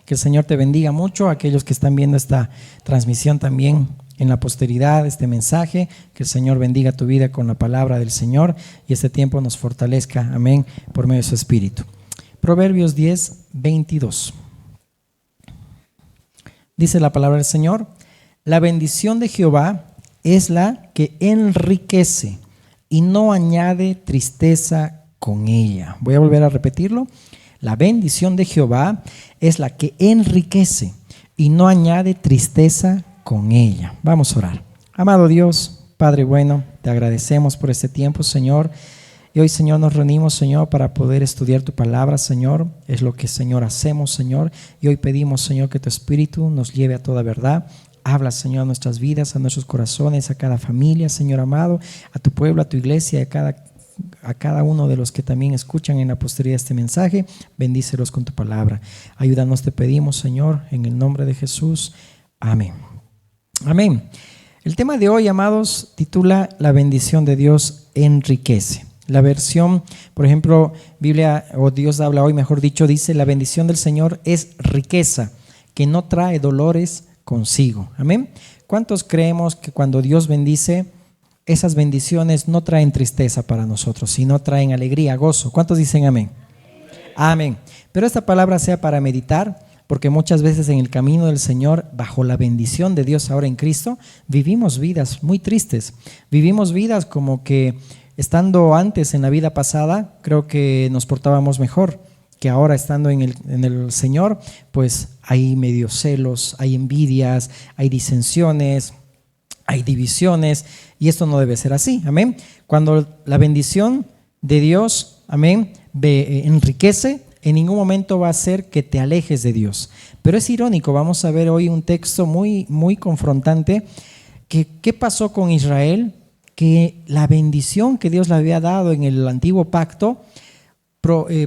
Que el Señor te bendiga mucho. Aquellos que están viendo esta transmisión también en la posteridad, este mensaje, que el Señor bendiga tu vida con la palabra del Señor y este tiempo nos fortalezca, amén, por medio de su Espíritu. Proverbios 10, 22. Dice la palabra del Señor: la bendición de Jehová es la que enriquece y no añade tristeza con ella. Voy a volver a repetirlo. La bendición de Jehová es la que enriquece y no añade tristeza con ella. Vamos a orar. Amado Dios, Padre bueno, te agradecemos por este tiempo, Señor. Y hoy, Señor, nos reunimos, Señor, para poder estudiar tu palabra, Señor. Es lo que, Señor, hacemos, Señor. Y hoy pedimos, Señor, que tu Espíritu nos lleve a toda verdad. Habla, Señor, a nuestras vidas, a nuestros corazones, a cada familia, Señor amado, a tu pueblo, a tu iglesia, a cada uno de los que también escuchan en la posteridad este mensaje. Bendícelos con tu palabra. Ayúdanos, te pedimos, Señor, en el nombre de Jesús. Amén. Amén. El tema de hoy, amados, titula La bendición de Dios enriquece. La versión, por ejemplo, Biblia o Dios habla hoy, mejor dicho, dice: la bendición del Señor es riqueza, que no trae dolores consigo. Amén. ¿Cuántos creemos que cuando Dios bendice, esas bendiciones no traen tristeza para nosotros, sino traen alegría, gozo? ¿Cuántos dicen amén? Amén. Pero esta palabra sea para meditar, porque muchas veces en el camino del Señor, bajo la bendición de Dios ahora en Cristo, vivimos vidas muy tristes. Vivimos vidas como que estando antes en la vida pasada, creo que nos portábamos mejor, que ahora estando en el Señor, pues hay medio celos, hay envidias, hay disensiones, hay divisiones, y esto no debe ser así, amén. Cuando la bendición de Dios, amén, enriquece, en ningún momento va a hacer que te alejes de Dios. Pero es irónico, vamos a ver hoy un texto muy, muy confrontante. ¿Qué pasó con Israel? Que la bendición que Dios le había dado en el antiguo pacto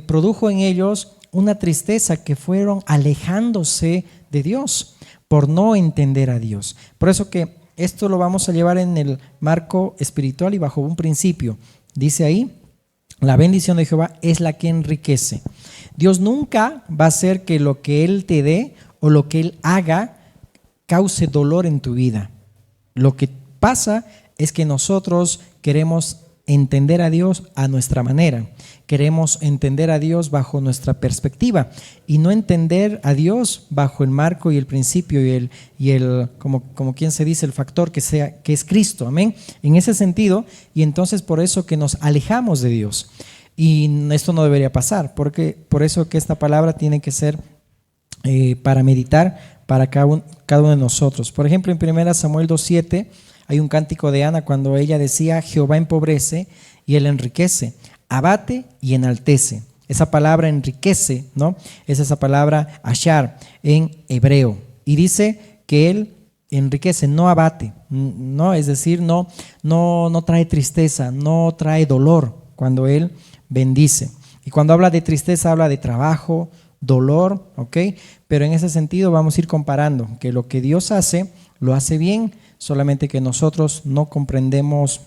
produjo en ellos una tristeza, que fueron alejándose de Dios por no entender a Dios. Por eso que esto lo vamos a llevar en el marco espiritual y bajo un principio. Dice ahí: la bendición de Jehová es la que enriquece. Dios nunca va a hacer que lo que Él te dé o lo que Él haga cause dolor en tu vida. Lo que pasa es que nosotros queremos entender a Dios a nuestra manera. Queremos entender a Dios bajo nuestra perspectiva y no entender a Dios bajo el marco y el principio y el como quien se dice, el factor que es Cristo. Amén. En ese sentido, y entonces por eso que nos alejamos de Dios. Y esto no debería pasar, porque por eso que esta palabra tiene que ser para meditar para cada uno de nosotros. Por ejemplo, en 1 Samuel 2:7 hay un cántico de Ana cuando ella decía: Jehová empobrece y Él enriquece, abate y enaltece. Esa palabra enriquece, ¿no? Es esa palabra ashar en hebreo. Y dice que Él enriquece, no abate, ¿no? Es decir, no trae tristeza, no trae dolor cuando Él bendice. Y cuando habla de tristeza, habla de trabajo, dolor, ¿ok? Pero en ese sentido vamos a ir comparando que lo que Dios hace, lo hace bien, solamente que nosotros no comprendemos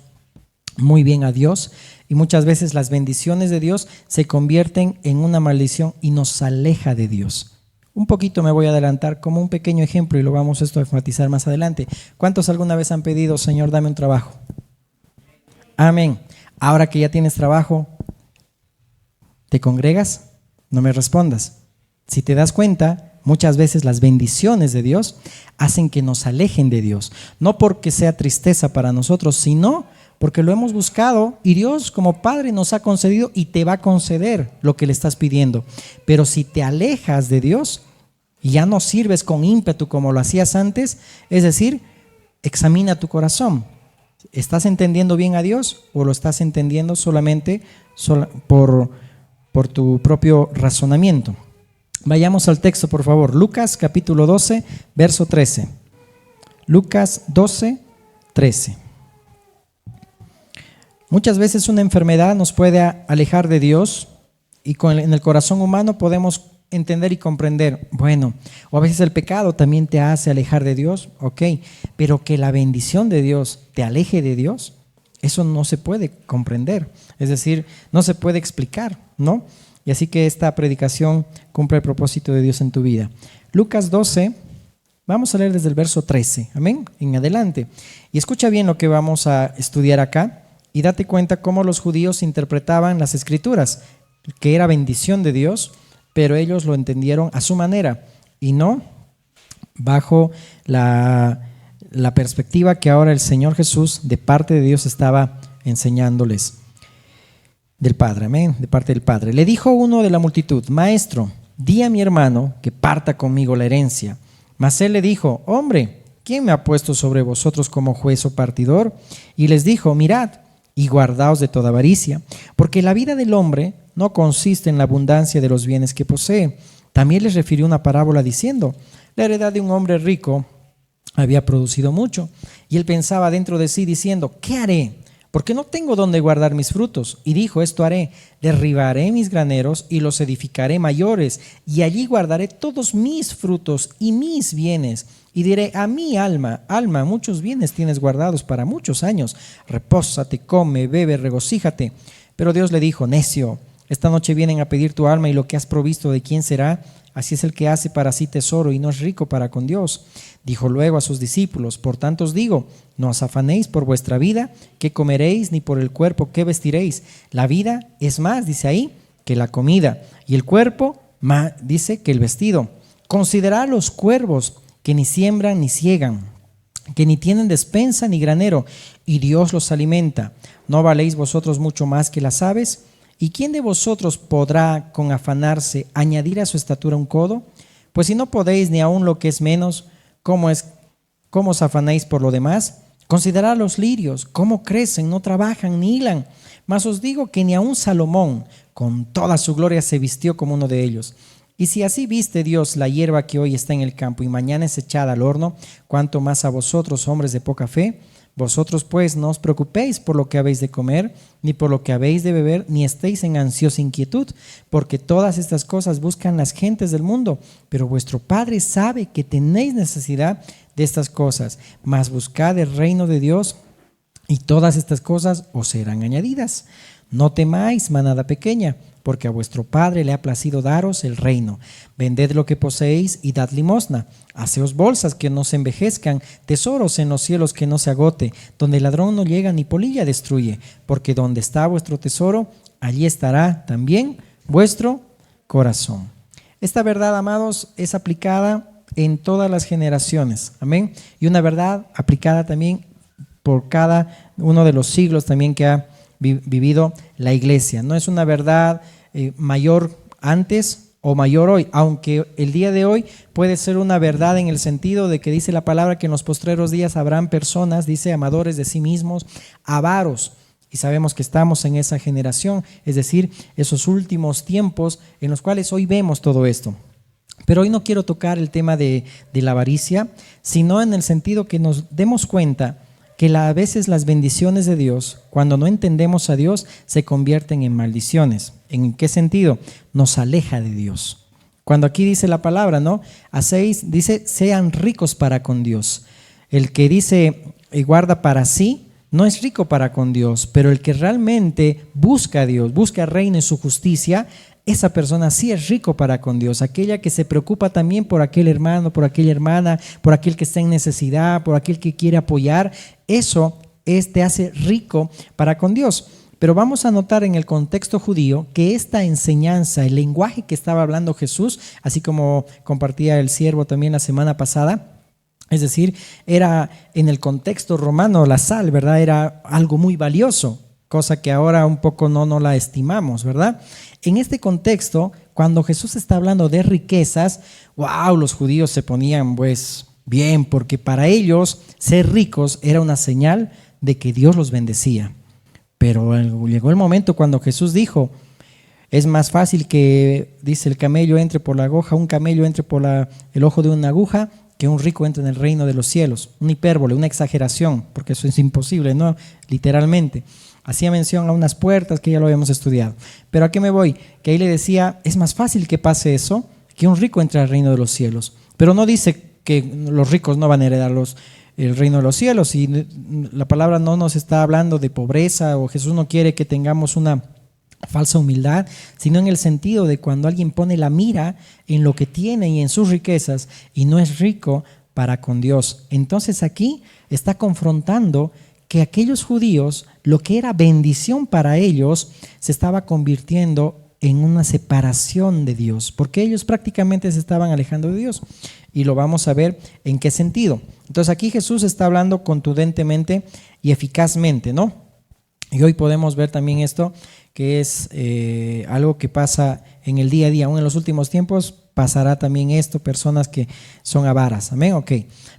muy bien a Dios, y muchas veces las bendiciones de Dios se convierten en una maldición y nos aleja de Dios. Un poquito me voy a adelantar como un pequeño ejemplo y lo vamos a enfatizar más adelante. ¿Cuántos alguna vez han pedido: Señor, dame un trabajo? Amén. Ahora que ya tienes trabajo, ¿te congregas? No me respondas. Si te das cuenta, muchas veces las bendiciones de Dios hacen que nos alejen de Dios. No porque sea tristeza para nosotros, sino porque lo hemos buscado y Dios como Padre nos ha concedido y te va a conceder lo que le estás pidiendo. Pero si te alejas de Dios y ya no sirves con ímpetu como lo hacías antes, es decir, examina tu corazón. ¿Estás entendiendo bien a Dios o lo estás entendiendo solamente por tu propio razonamiento? Vayamos al texto, por favor. Lucas capítulo 12, verso 13. Lucas 12, 13. Muchas veces una enfermedad nos puede alejar de Dios y en el corazón humano podemos entender y comprender, bueno, o a veces el pecado también te hace alejar de Dios, ok, pero que la bendición de Dios te aleje de Dios, eso no se puede comprender, es decir, no se puede explicar, ¿no? y así que esta predicación cumple el propósito de Dios en tu vida. Lucas 12, vamos a leer desde el verso 13, amén, en adelante. Y escucha bien lo que vamos a estudiar acá y date cuenta cómo los judíos interpretaban las escrituras, que era bendición de Dios, pero ellos lo entendieron a su manera y no bajo la perspectiva que ahora el Señor Jesús de parte de Dios estaba enseñándoles. Del Padre, amén, de parte del Padre. Le dijo uno de la multitud: Maestro, di a mi hermano que parta conmigo la herencia. Mas él le dijo: Hombre, ¿quién me ha puesto sobre vosotros como juez o partidor? Y les dijo: Mirad y guardaos de toda avaricia, porque la vida del hombre no consiste en la abundancia de los bienes que posee. También les refirió una parábola diciendo: La heredad de un hombre rico había producido mucho, y él pensaba dentro de sí diciendo: ¿Qué haré? Porque no tengo dónde guardar mis frutos. Y dijo: Esto haré: derribaré mis graneros y los edificaré mayores, y allí guardaré todos mis frutos y mis bienes. Y diré a mi alma: Alma, muchos bienes tienes guardados para muchos años. Repósate, come, bebe, regocíjate. Pero Dios le dijo: Necio, esta noche vienen a pedir tu alma, y lo que has provisto, ¿de quién será? Así es el que hace para sí tesoro y no es rico para con Dios. Dijo luego a sus discípulos: Por tanto os digo, no os afanéis por vuestra vida, qué comeréis, ni por el cuerpo, qué vestiréis. La vida es más, dice ahí, que la comida, y el cuerpo más, dice, que el vestido. Considerad los cuervos, que ni siembran ni siegan, que ni tienen despensa ni granero, y Dios los alimenta. ¿No valéis vosotros mucho más que las aves? ¿Y quién de vosotros podrá, con afanarse, añadir a su estatura un codo? Pues si no podéis ni aun lo que es menos, ¿cómo os afanáis por lo demás? Considerad los lirios, cómo crecen, no trabajan ni hilan. Mas os digo que ni aun Salomón, con toda su gloria, se vistió como uno de ellos. Y si así viste Dios la hierba que hoy está en el campo y mañana es echada al horno, ¿cuánto más a vosotros, hombres de poca fe? Vosotros pues no os preocupéis por lo que habéis de comer, ni por lo que habéis de beber, ni estéis en ansiosa inquietud, porque todas estas cosas buscan las gentes del mundo, pero vuestro Padre sabe que tenéis necesidad de estas cosas. Mas buscad el reino de Dios, y todas estas cosas os serán añadidas. No temáis, manada pequeña, porque a vuestro Padre le ha placido daros el reino. Vended lo que poseéis y dad limosna. Haceos bolsas que no se envejezcan, tesoros en los cielos que no se agote, donde el ladrón no llega ni polilla destruye, porque donde está vuestro tesoro, allí estará también vuestro corazón. Esta verdad, amados, es aplicada en todas las generaciones, amén, y una verdad aplicada también por cada uno de los siglos también que ha vivido la iglesia. No es una verdad mayor antes o mayor hoy, aunque el día de hoy puede ser una verdad en el sentido de que dice la palabra que en los postreros días habrán personas, dice, amadores de sí mismos, avaros, y sabemos que estamos en esa generación, es decir, esos últimos tiempos en los cuales hoy vemos todo esto. Pero hoy no quiero tocar el tema de la avaricia, sino en el sentido que nos demos cuenta que a veces las bendiciones de Dios, cuando no entendemos a Dios, se convierten en maldiciones. ¿En qué sentido? Nos aleja de Dios. Cuando aquí dice la palabra, ¿no? Dice, sean ricos para con Dios. El que dice y guarda para sí, no es rico para con Dios, pero el que realmente busca a Dios, busca el reino y su justicia, esa persona sí es rico para con Dios. Aquella que se preocupa también por aquel hermano, por aquella hermana, por aquel que está en necesidad, por aquel que quiere apoyar, eso te hace rico para con Dios. Pero vamos a notar en el contexto judío que esta enseñanza, el lenguaje que estaba hablando Jesús, así como compartía el siervo también la semana pasada, es decir, era en el contexto romano la sal, ¿verdad? Era algo muy valioso, cosa que ahora un poco no la estimamos, ¿verdad? En este contexto, cuando Jesús está hablando de riquezas, wow, los judíos se ponían pues bien, porque para ellos ser ricos era una señal de que Dios los bendecía. Pero llegó el momento cuando Jesús dijo, es más fácil que, dice, el camello entre por la aguja, un camello entre por el ojo de una aguja, que un rico entre en el reino de los cielos. Una hipérbole, una exageración, porque eso es imposible, ¿no? Literalmente. Hacía mención a unas puertas que ya lo habíamos estudiado. Pero ¿a qué me voy? Que ahí le decía, es más fácil que pase eso, que un rico entre al reino de los cielos. Pero no dice que los ricos no van a heredar el reino de los cielos. Y la palabra no nos está hablando de pobreza, o Jesús no quiere que tengamos una falsa humildad, sino en el sentido de cuando alguien pone la mira en lo que tiene y en sus riquezas y no es rico para con Dios. Entonces aquí está confrontando que aquellos judíos, lo que era bendición para ellos, se estaba convirtiendo en una separación de Dios, porque ellos prácticamente se estaban alejando de Dios. Y lo vamos a ver en qué sentido. Entonces aquí Jesús está hablando contundentemente y eficazmente, ¿no? Y hoy podemos ver también esto, que es algo que pasa en el día a día. Aún en los últimos tiempos pasará también esto, personas que son avaras. Amén, ok.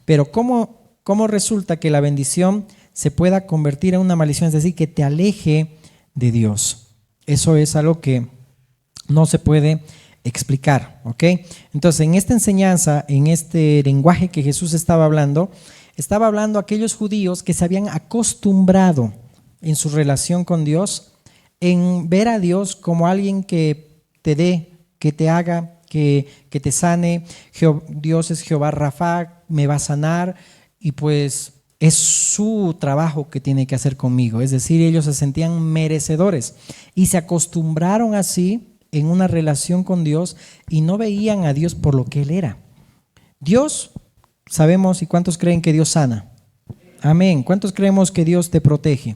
Pero ¿cómo resulta que la bendición se pueda convertir en una maldición? Es decir, que te aleje de Dios. Eso es algo que no se puede explicar, ¿ok? Entonces, en esta enseñanza, en este lenguaje que Jesús estaba hablando a aquellos judíos que se habían acostumbrado en su relación con Dios, en ver a Dios como alguien que te dé, que te haga, que te sane. Dios es Jehová Rafa, me va a sanar, y pues es su trabajo que tiene que hacer conmigo. Es decir, ellos se sentían merecedores y se acostumbraron así en una relación con Dios y no veían a Dios por lo que Él era. Dios, sabemos, ¿y cuántos creen que Dios sana? Amén. ¿Cuántos creemos que Dios te protege?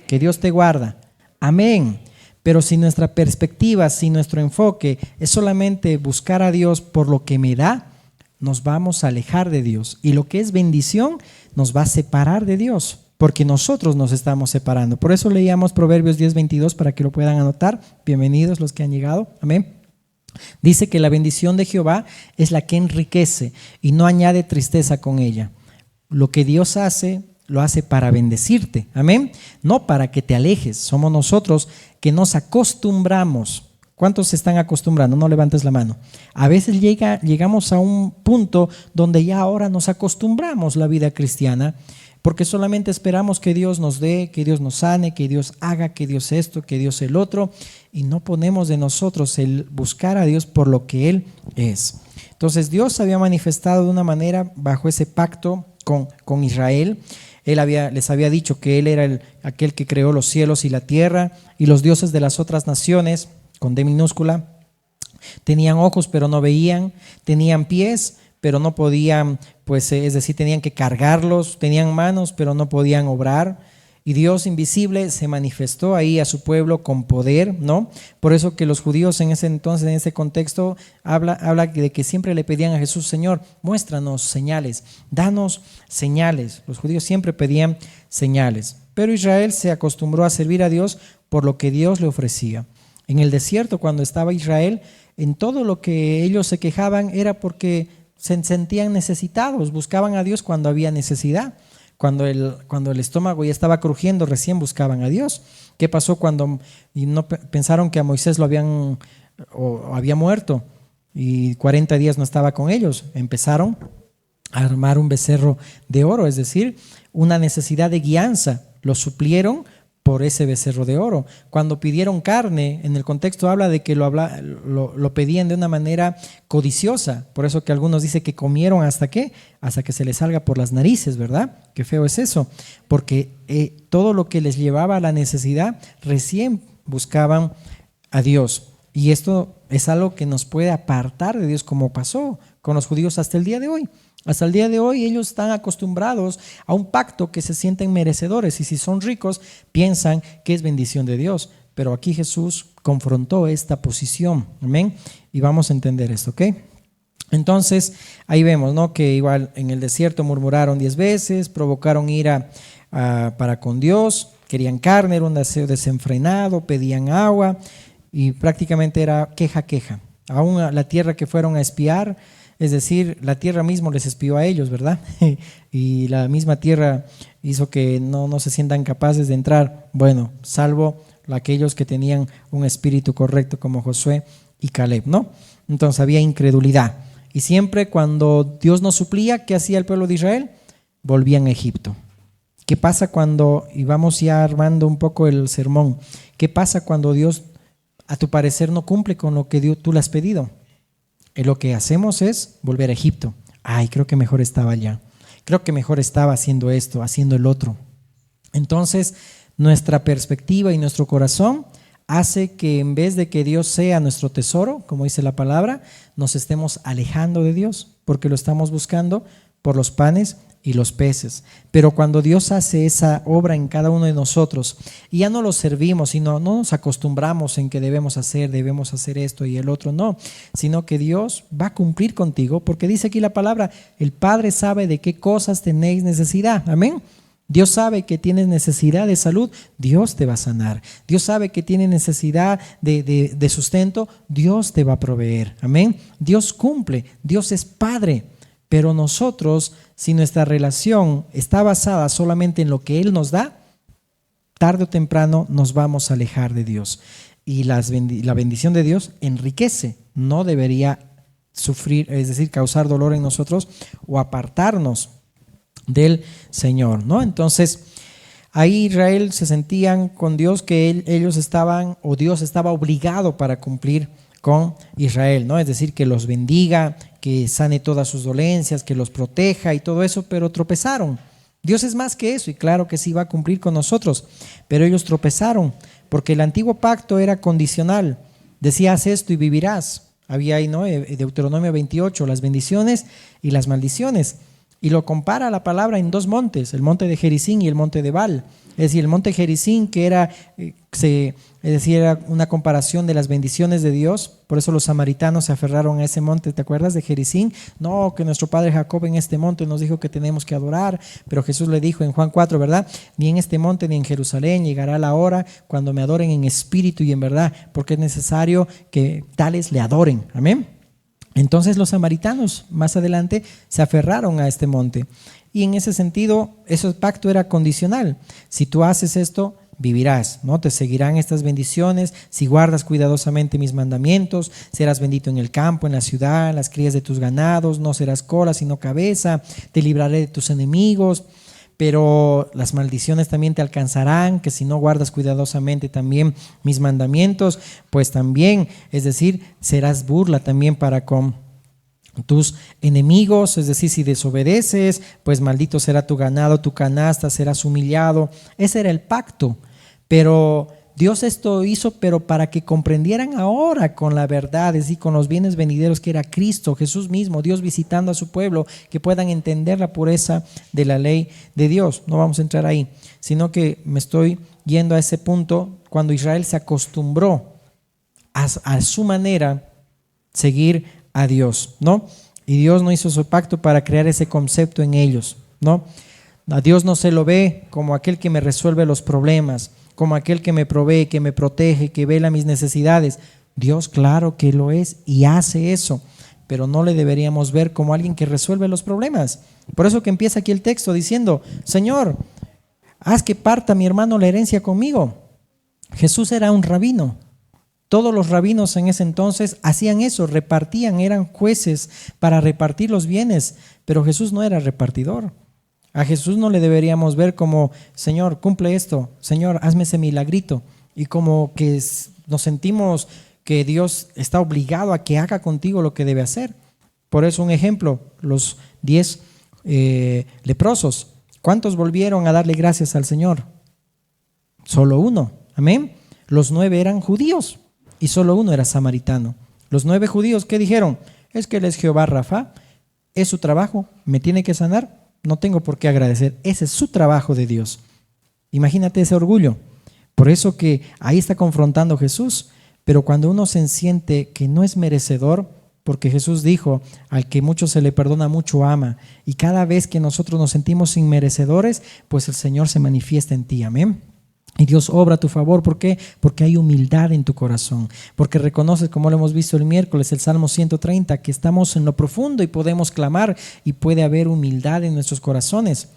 Que Dios te guarda. Amén. Pero si nuestra perspectiva, si nuestro enfoque es solamente buscar a Dios por lo que me da, nos vamos a alejar de Dios. Y lo que es bendición nos va a separar de Dios, porque nosotros nos estamos separando. Por eso leíamos Proverbios 10:22 para que lo puedan anotar. Bienvenidos los que han llegado. Amén. Dice que la bendición de Jehová es la que enriquece y no añade tristeza con ella. Lo que Dios hace, lo hace para bendecirte. Amén. No para que te alejes. Somos nosotros que nos acostumbramos. ¿Cuántos se están acostumbrando? No levantes la mano. A veces llegamos a un punto donde ya ahora nos acostumbramos la vida cristiana, porque solamente esperamos que Dios nos dé, que Dios nos sane, que Dios haga, que Dios esto, que Dios el otro, y no ponemos de nosotros el buscar a Dios por lo que Él es. Entonces Dios había manifestado de una manera bajo ese pacto con Israel. Él les había dicho que Él era aquel que creó los cielos y la tierra, y los dioses de las otras naciones, con D minúscula, tenían ojos pero no veían, tenían pies pero no podían, pues es decir, tenían que cargarlos, tenían manos pero no podían obrar, y Dios invisible se manifestó ahí a su pueblo con poder, ¿no? Por eso que los judíos en ese entonces, en ese contexto, habla de que siempre le pedían a Jesús: Señor, muéstranos señales, danos señales. Los judíos siempre pedían señales, pero Israel se acostumbró a servir a Dios por lo que Dios le ofrecía. En el desierto, cuando estaba Israel, en todo lo que ellos se quejaban era porque se sentían necesitados, buscaban a Dios cuando había necesidad. Cuando el estómago ya estaba crujiendo, recién buscaban a Dios. ¿Qué pasó cuando no pensaron que a Moisés había muerto y 40 días no estaba con ellos? Empezaron a armar un becerro de oro, es decir, una necesidad de guianza. Lo suplieron por ese becerro de oro. Cuando pidieron carne, en el contexto habla de que lo pedían de una manera codiciosa. Por eso que algunos dicen que comieron hasta que se les salga por las narices, ¿verdad? Qué feo es eso. Porque todo lo que les llevaba a la necesidad, recién buscaban a Dios. Y esto es algo que nos puede apartar de Dios, como pasó con los judíos hasta el día de hoy. Hasta el día de hoy ellos están acostumbrados a un pacto que se sienten merecedores, y si son ricos piensan que es bendición de Dios. Pero aquí Jesús confrontó esta posición. Amén. Y vamos a entender esto, ¿ok? Entonces ahí vemos, ¿no?, que igual en el desierto murmuraron 10 veces, provocaron ira para con Dios, querían carne, era un deseo desenfrenado, pedían agua y prácticamente era queja. Aún la tierra que fueron a espiar, es decir, la tierra mismo les espió a ellos, ¿verdad? Y la misma tierra hizo que no se sientan capaces de entrar, bueno, salvo aquellos que tenían un espíritu correcto como Josué y Caleb, ¿no? Entonces había incredulidad. Y siempre cuando Dios nos suplía, ¿qué hacía el pueblo de Israel? Volvían a Egipto. ¿Qué pasa cuando, y vamos ya armando un poco el sermón, qué pasa cuando Dios, a tu parecer, no cumple con lo que tú le has pedido? Lo que hacemos es volver a Egipto. Ay, creo que mejor estaba allá. Creo que mejor estaba haciendo esto, haciendo el otro. Entonces, nuestra perspectiva y nuestro corazón hace que en vez de que Dios sea nuestro tesoro, como dice la palabra, nos estemos alejando de Dios, porque lo estamos buscando por los panes y los peces. Pero cuando Dios hace esa obra en cada uno de nosotros y ya no lo servimos, sino no nos acostumbramos en que debemos hacer esto y el otro, no, sino que Dios va a cumplir contigo, porque dice aquí la palabra, el Padre sabe de qué cosas tenéis necesidad. Amén. Dios sabe que tienes necesidad de salud, Dios te va a sanar. Dios sabe que tienes necesidad de sustento, Dios te va a proveer. Amén. Dios cumple, Dios es Padre. Pero nosotros, si nuestra relación está basada solamente en lo que Él nos da, tarde o temprano nos vamos a alejar de Dios. Y la bendición de Dios enriquece, no debería sufrir, es decir, causar dolor en nosotros o apartarnos del Señor, ¿no? Entonces, ahí Israel se sentían con Dios que ellos estaban, o Dios estaba obligado para cumplir con Israel, ¿no? Es decir, que los bendiga, que sane todas sus dolencias, que los proteja y todo eso, pero tropezaron. Dios es más que eso y claro que sí va a cumplir con nosotros, pero ellos tropezaron porque el antiguo pacto era condicional. Decía, haz esto y vivirás. Había ahí, ¿no? Deuteronomio 28, las bendiciones y las maldiciones. Y lo compara la palabra en dos montes, el monte de Gerizim y el monte de Ebal. Es decir, el monte Gerizim, que era una comparación de las bendiciones de Dios. Por eso los samaritanos se aferraron a ese monte. ¿Te acuerdas de Gerizim? No, que nuestro padre Jacob en este monte nos dijo que tenemos que adorar. Pero Jesús le dijo en Juan 4, ¿verdad? Ni en este monte ni en Jerusalén llegará la hora cuando me adoren en espíritu y en verdad, porque es necesario que tales le adoren. Amén. Entonces los samaritanos más adelante se aferraron a este monte y en ese sentido ese pacto era condicional. Si tú haces esto, vivirás, ¿no? Te seguirán estas bendiciones. Si guardas cuidadosamente mis mandamientos, serás bendito en el campo, en la ciudad, en las crías de tus ganados, no serás cola sino cabeza, te libraré de tus enemigos. Pero las maldiciones también te alcanzarán, que si no guardas cuidadosamente también mis mandamientos, pues también, es decir, serás burla también para con tus enemigos, es decir, si desobedeces, pues maldito será tu ganado, tu canasta, serás humillado. Ese era el pacto, pero Dios esto hizo, pero para que comprendieran ahora con la verdad, es decir, con los bienes venideros que era Cristo, Jesús mismo, Dios visitando a su pueblo, que puedan entender la pureza de la ley de Dios. No vamos a entrar ahí, sino que me estoy yendo a ese punto cuando Israel se acostumbró a su manera seguir a Dios, ¿no? Y Dios no hizo su pacto para crear ese concepto en ellos, ¿no? A Dios no se lo ve como aquel que me resuelve los problemas, como aquel que me provee, que me protege, que vela mis necesidades. Dios claro que lo es y hace eso, pero no le deberíamos ver como alguien que resuelve los problemas. Por eso que empieza aquí el texto diciendo, Señor, haz que parta mi hermano la herencia conmigo. Jesús era un rabino. Todos los rabinos en ese entonces hacían eso, repartían, eran jueces para repartir los bienes, pero Jesús no era repartidor. A Jesús no le deberíamos ver como, Señor, cumple esto, Señor, hazme ese milagrito. Y como que nos sentimos que Dios está obligado a que haga contigo lo que debe hacer. Por eso un ejemplo, los 10 leprosos. ¿Cuántos volvieron a darle gracias al Señor? Solo uno, amén. Los 9 eran judíos y solo uno era samaritano. Los 9 judíos, ¿qué dijeron? Es que Él es Jehová Rafa, es su trabajo, me tiene que sanar. No tengo por qué agradecer, ese es su trabajo de Dios. Imagínate ese orgullo. Por eso que ahí está confrontando Jesús, pero cuando uno se siente que no es merecedor, porque Jesús dijo, al que mucho se le perdona, mucho ama, y cada vez que nosotros nos sentimos inmerecedores, pues el Señor se manifiesta en ti, amén. Y Dios obra a tu favor, ¿por qué? Porque hay humildad en tu corazón, porque reconoces, como lo hemos visto el miércoles, el Salmo 130, que estamos en lo profundo y podemos clamar y puede haber humildad en nuestros corazones.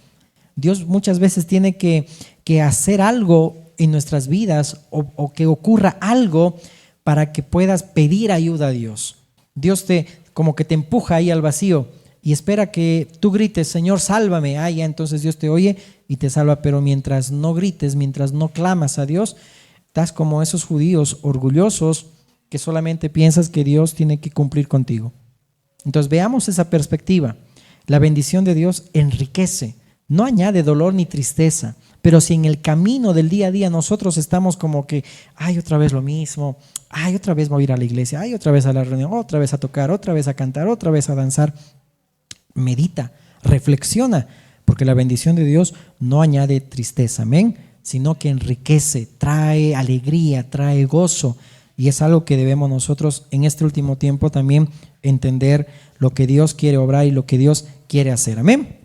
Dios muchas veces tiene que hacer algo en nuestras vidas o que ocurra algo para que puedas pedir ayuda a Dios. Dios como que te empuja ahí al vacío y espera que tú grites, Señor, sálvame. Ah, ya, entonces Dios te oye y te salva, pero mientras no grites, mientras no clamas a Dios, estás como esos judíos orgullosos que solamente piensas que Dios tiene que cumplir contigo. Entonces veamos esa perspectiva. La bendición de Dios enriquece, no añade dolor ni tristeza. Pero si en el camino del día a día nosotros estamos como que, ay, otra vez lo mismo, ay, otra vez voy a ir a la iglesia, ay, otra vez a la reunión, otra vez a tocar, otra vez a cantar, otra vez a danzar, medita, reflexiona, porque la bendición de Dios no añade tristeza, amén, sino que enriquece, trae alegría, trae gozo. Y es algo que debemos nosotros en este último tiempo también entender lo que Dios quiere obrar y lo que Dios quiere hacer, amén.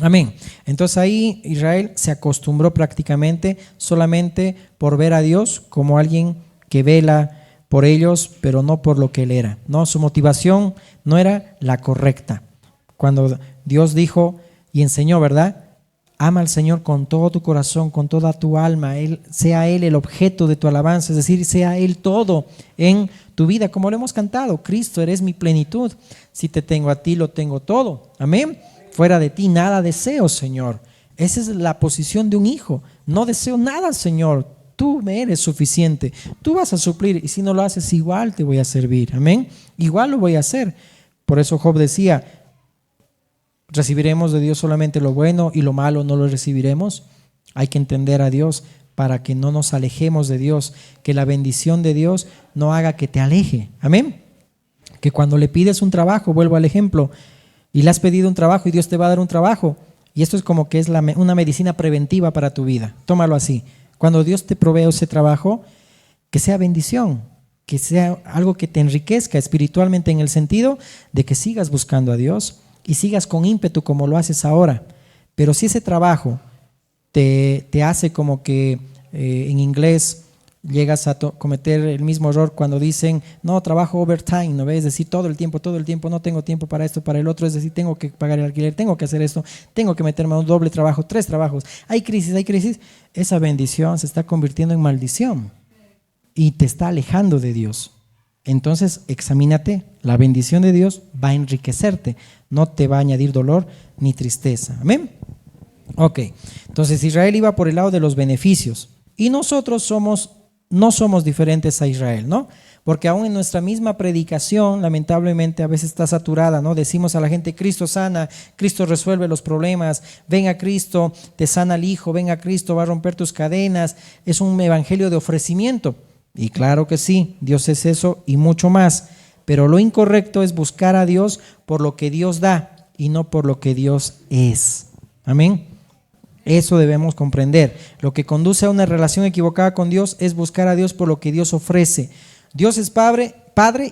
Amén. Entonces ahí Israel se acostumbró prácticamente solamente por ver a Dios como alguien que vela por ellos, pero no por lo que Él era. No, su motivación no era la correcta. Cuando Dios dijo y enseñó, ¿verdad? Ama al Señor con todo tu corazón, con toda tu alma, sea Él el objeto de tu alabanza, es decir, sea Él todo en tu vida, como lo hemos cantado, Cristo, eres mi plenitud, si te tengo a ti, lo tengo todo, amén. Fuera de ti nada deseo, Señor. Esa es la posición de un hijo. No deseo nada, Señor. Tú me eres suficiente. Tú vas a suplir y si no lo haces, igual te voy a servir. Amén. Igual lo voy a hacer. Por eso Job decía, ¿recibiremos de Dios solamente lo bueno y lo malo no lo recibiremos? Hay que entender a Dios para que no nos alejemos de Dios. Que la bendición de Dios no haga que te aleje. Amén. Que cuando le pides un trabajo, vuelvo al ejemplo, y le has pedido un trabajo y Dios te va a dar un trabajo. Y esto es como que es una medicina preventiva para tu vida. Tómalo así. Cuando Dios te provee ese trabajo, que sea bendición, que sea algo que te enriquezca espiritualmente en el sentido de que sigas buscando a Dios y sigas con ímpetu como lo haces ahora. Pero si ese trabajo te hace como que en inglés llegas a cometer el mismo error cuando dicen, no, trabajo overtime, ¿no ves? Es decir, todo el tiempo, no tengo tiempo para esto, para el otro, es decir, tengo que pagar el alquiler, tengo que hacer esto, tengo que meterme a un doble trabajo, 3 trabajos, hay crisis, esa bendición se está convirtiendo en maldición y te está alejando de Dios. Entonces, examínate, la bendición de Dios va a enriquecerte, no te va a añadir dolor ni tristeza, amén. Ok, entonces Israel iba por el lado de los beneficios y nosotros no somos diferentes a Israel, ¿no? Porque aún en nuestra misma predicación, lamentablemente a veces está saturada, ¿no? Decimos a la gente, Cristo sana, Cristo resuelve los problemas, ven a Cristo, te sana el Hijo, ven a Cristo, va a romper tus cadenas. Es un evangelio de ofrecimiento. Y claro que sí, Dios es eso y mucho más. Pero lo incorrecto es buscar a Dios por lo que Dios da y no por lo que Dios es. Amén. Eso debemos comprender. Lo que conduce a una relación equivocada con Dios es buscar a Dios por lo que Dios ofrece. Dios es padre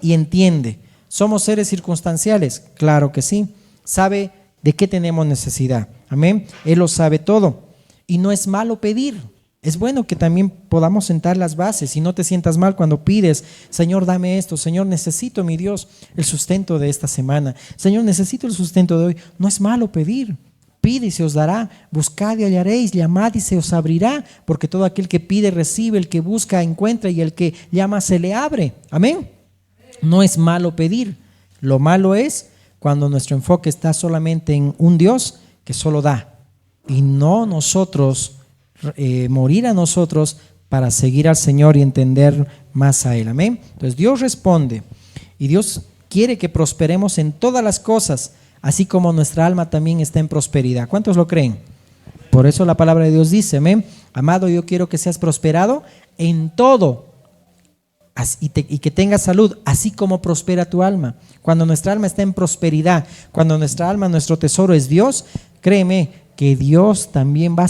y entiende. ¿Somos seres circunstanciales? Claro que sí. Sabe de qué tenemos necesidad. Amén. Él lo sabe todo. Y no es malo pedir. Es bueno que también podamos sentar las bases y no te sientas mal cuando pides, Señor, dame esto, Señor, necesito, mi Dios, el sustento de esta semana. Señor, necesito el sustento de hoy. No es malo pedir. Pide y se os dará, buscad y hallaréis, llamad y se os abrirá, porque todo aquel que pide recibe, el que busca encuentra y el que llama se le abre. Amén. No es malo pedir, lo malo es cuando nuestro enfoque está solamente en un Dios que solo da y no nosotros, morir a nosotros para seguir al Señor y entender más a Él. Amén. Entonces Dios responde y Dios quiere que prosperemos en todas las cosas, así como nuestra alma también está en prosperidad. ¿Cuántos lo creen? Por eso la palabra de Dios dice, amén, amado, yo quiero que seas prosperado en todo y que tengas salud, así como prospera tu alma. Cuando nuestra alma está en prosperidad, cuando nuestra alma, nuestro tesoro es Dios, créeme que Dios también va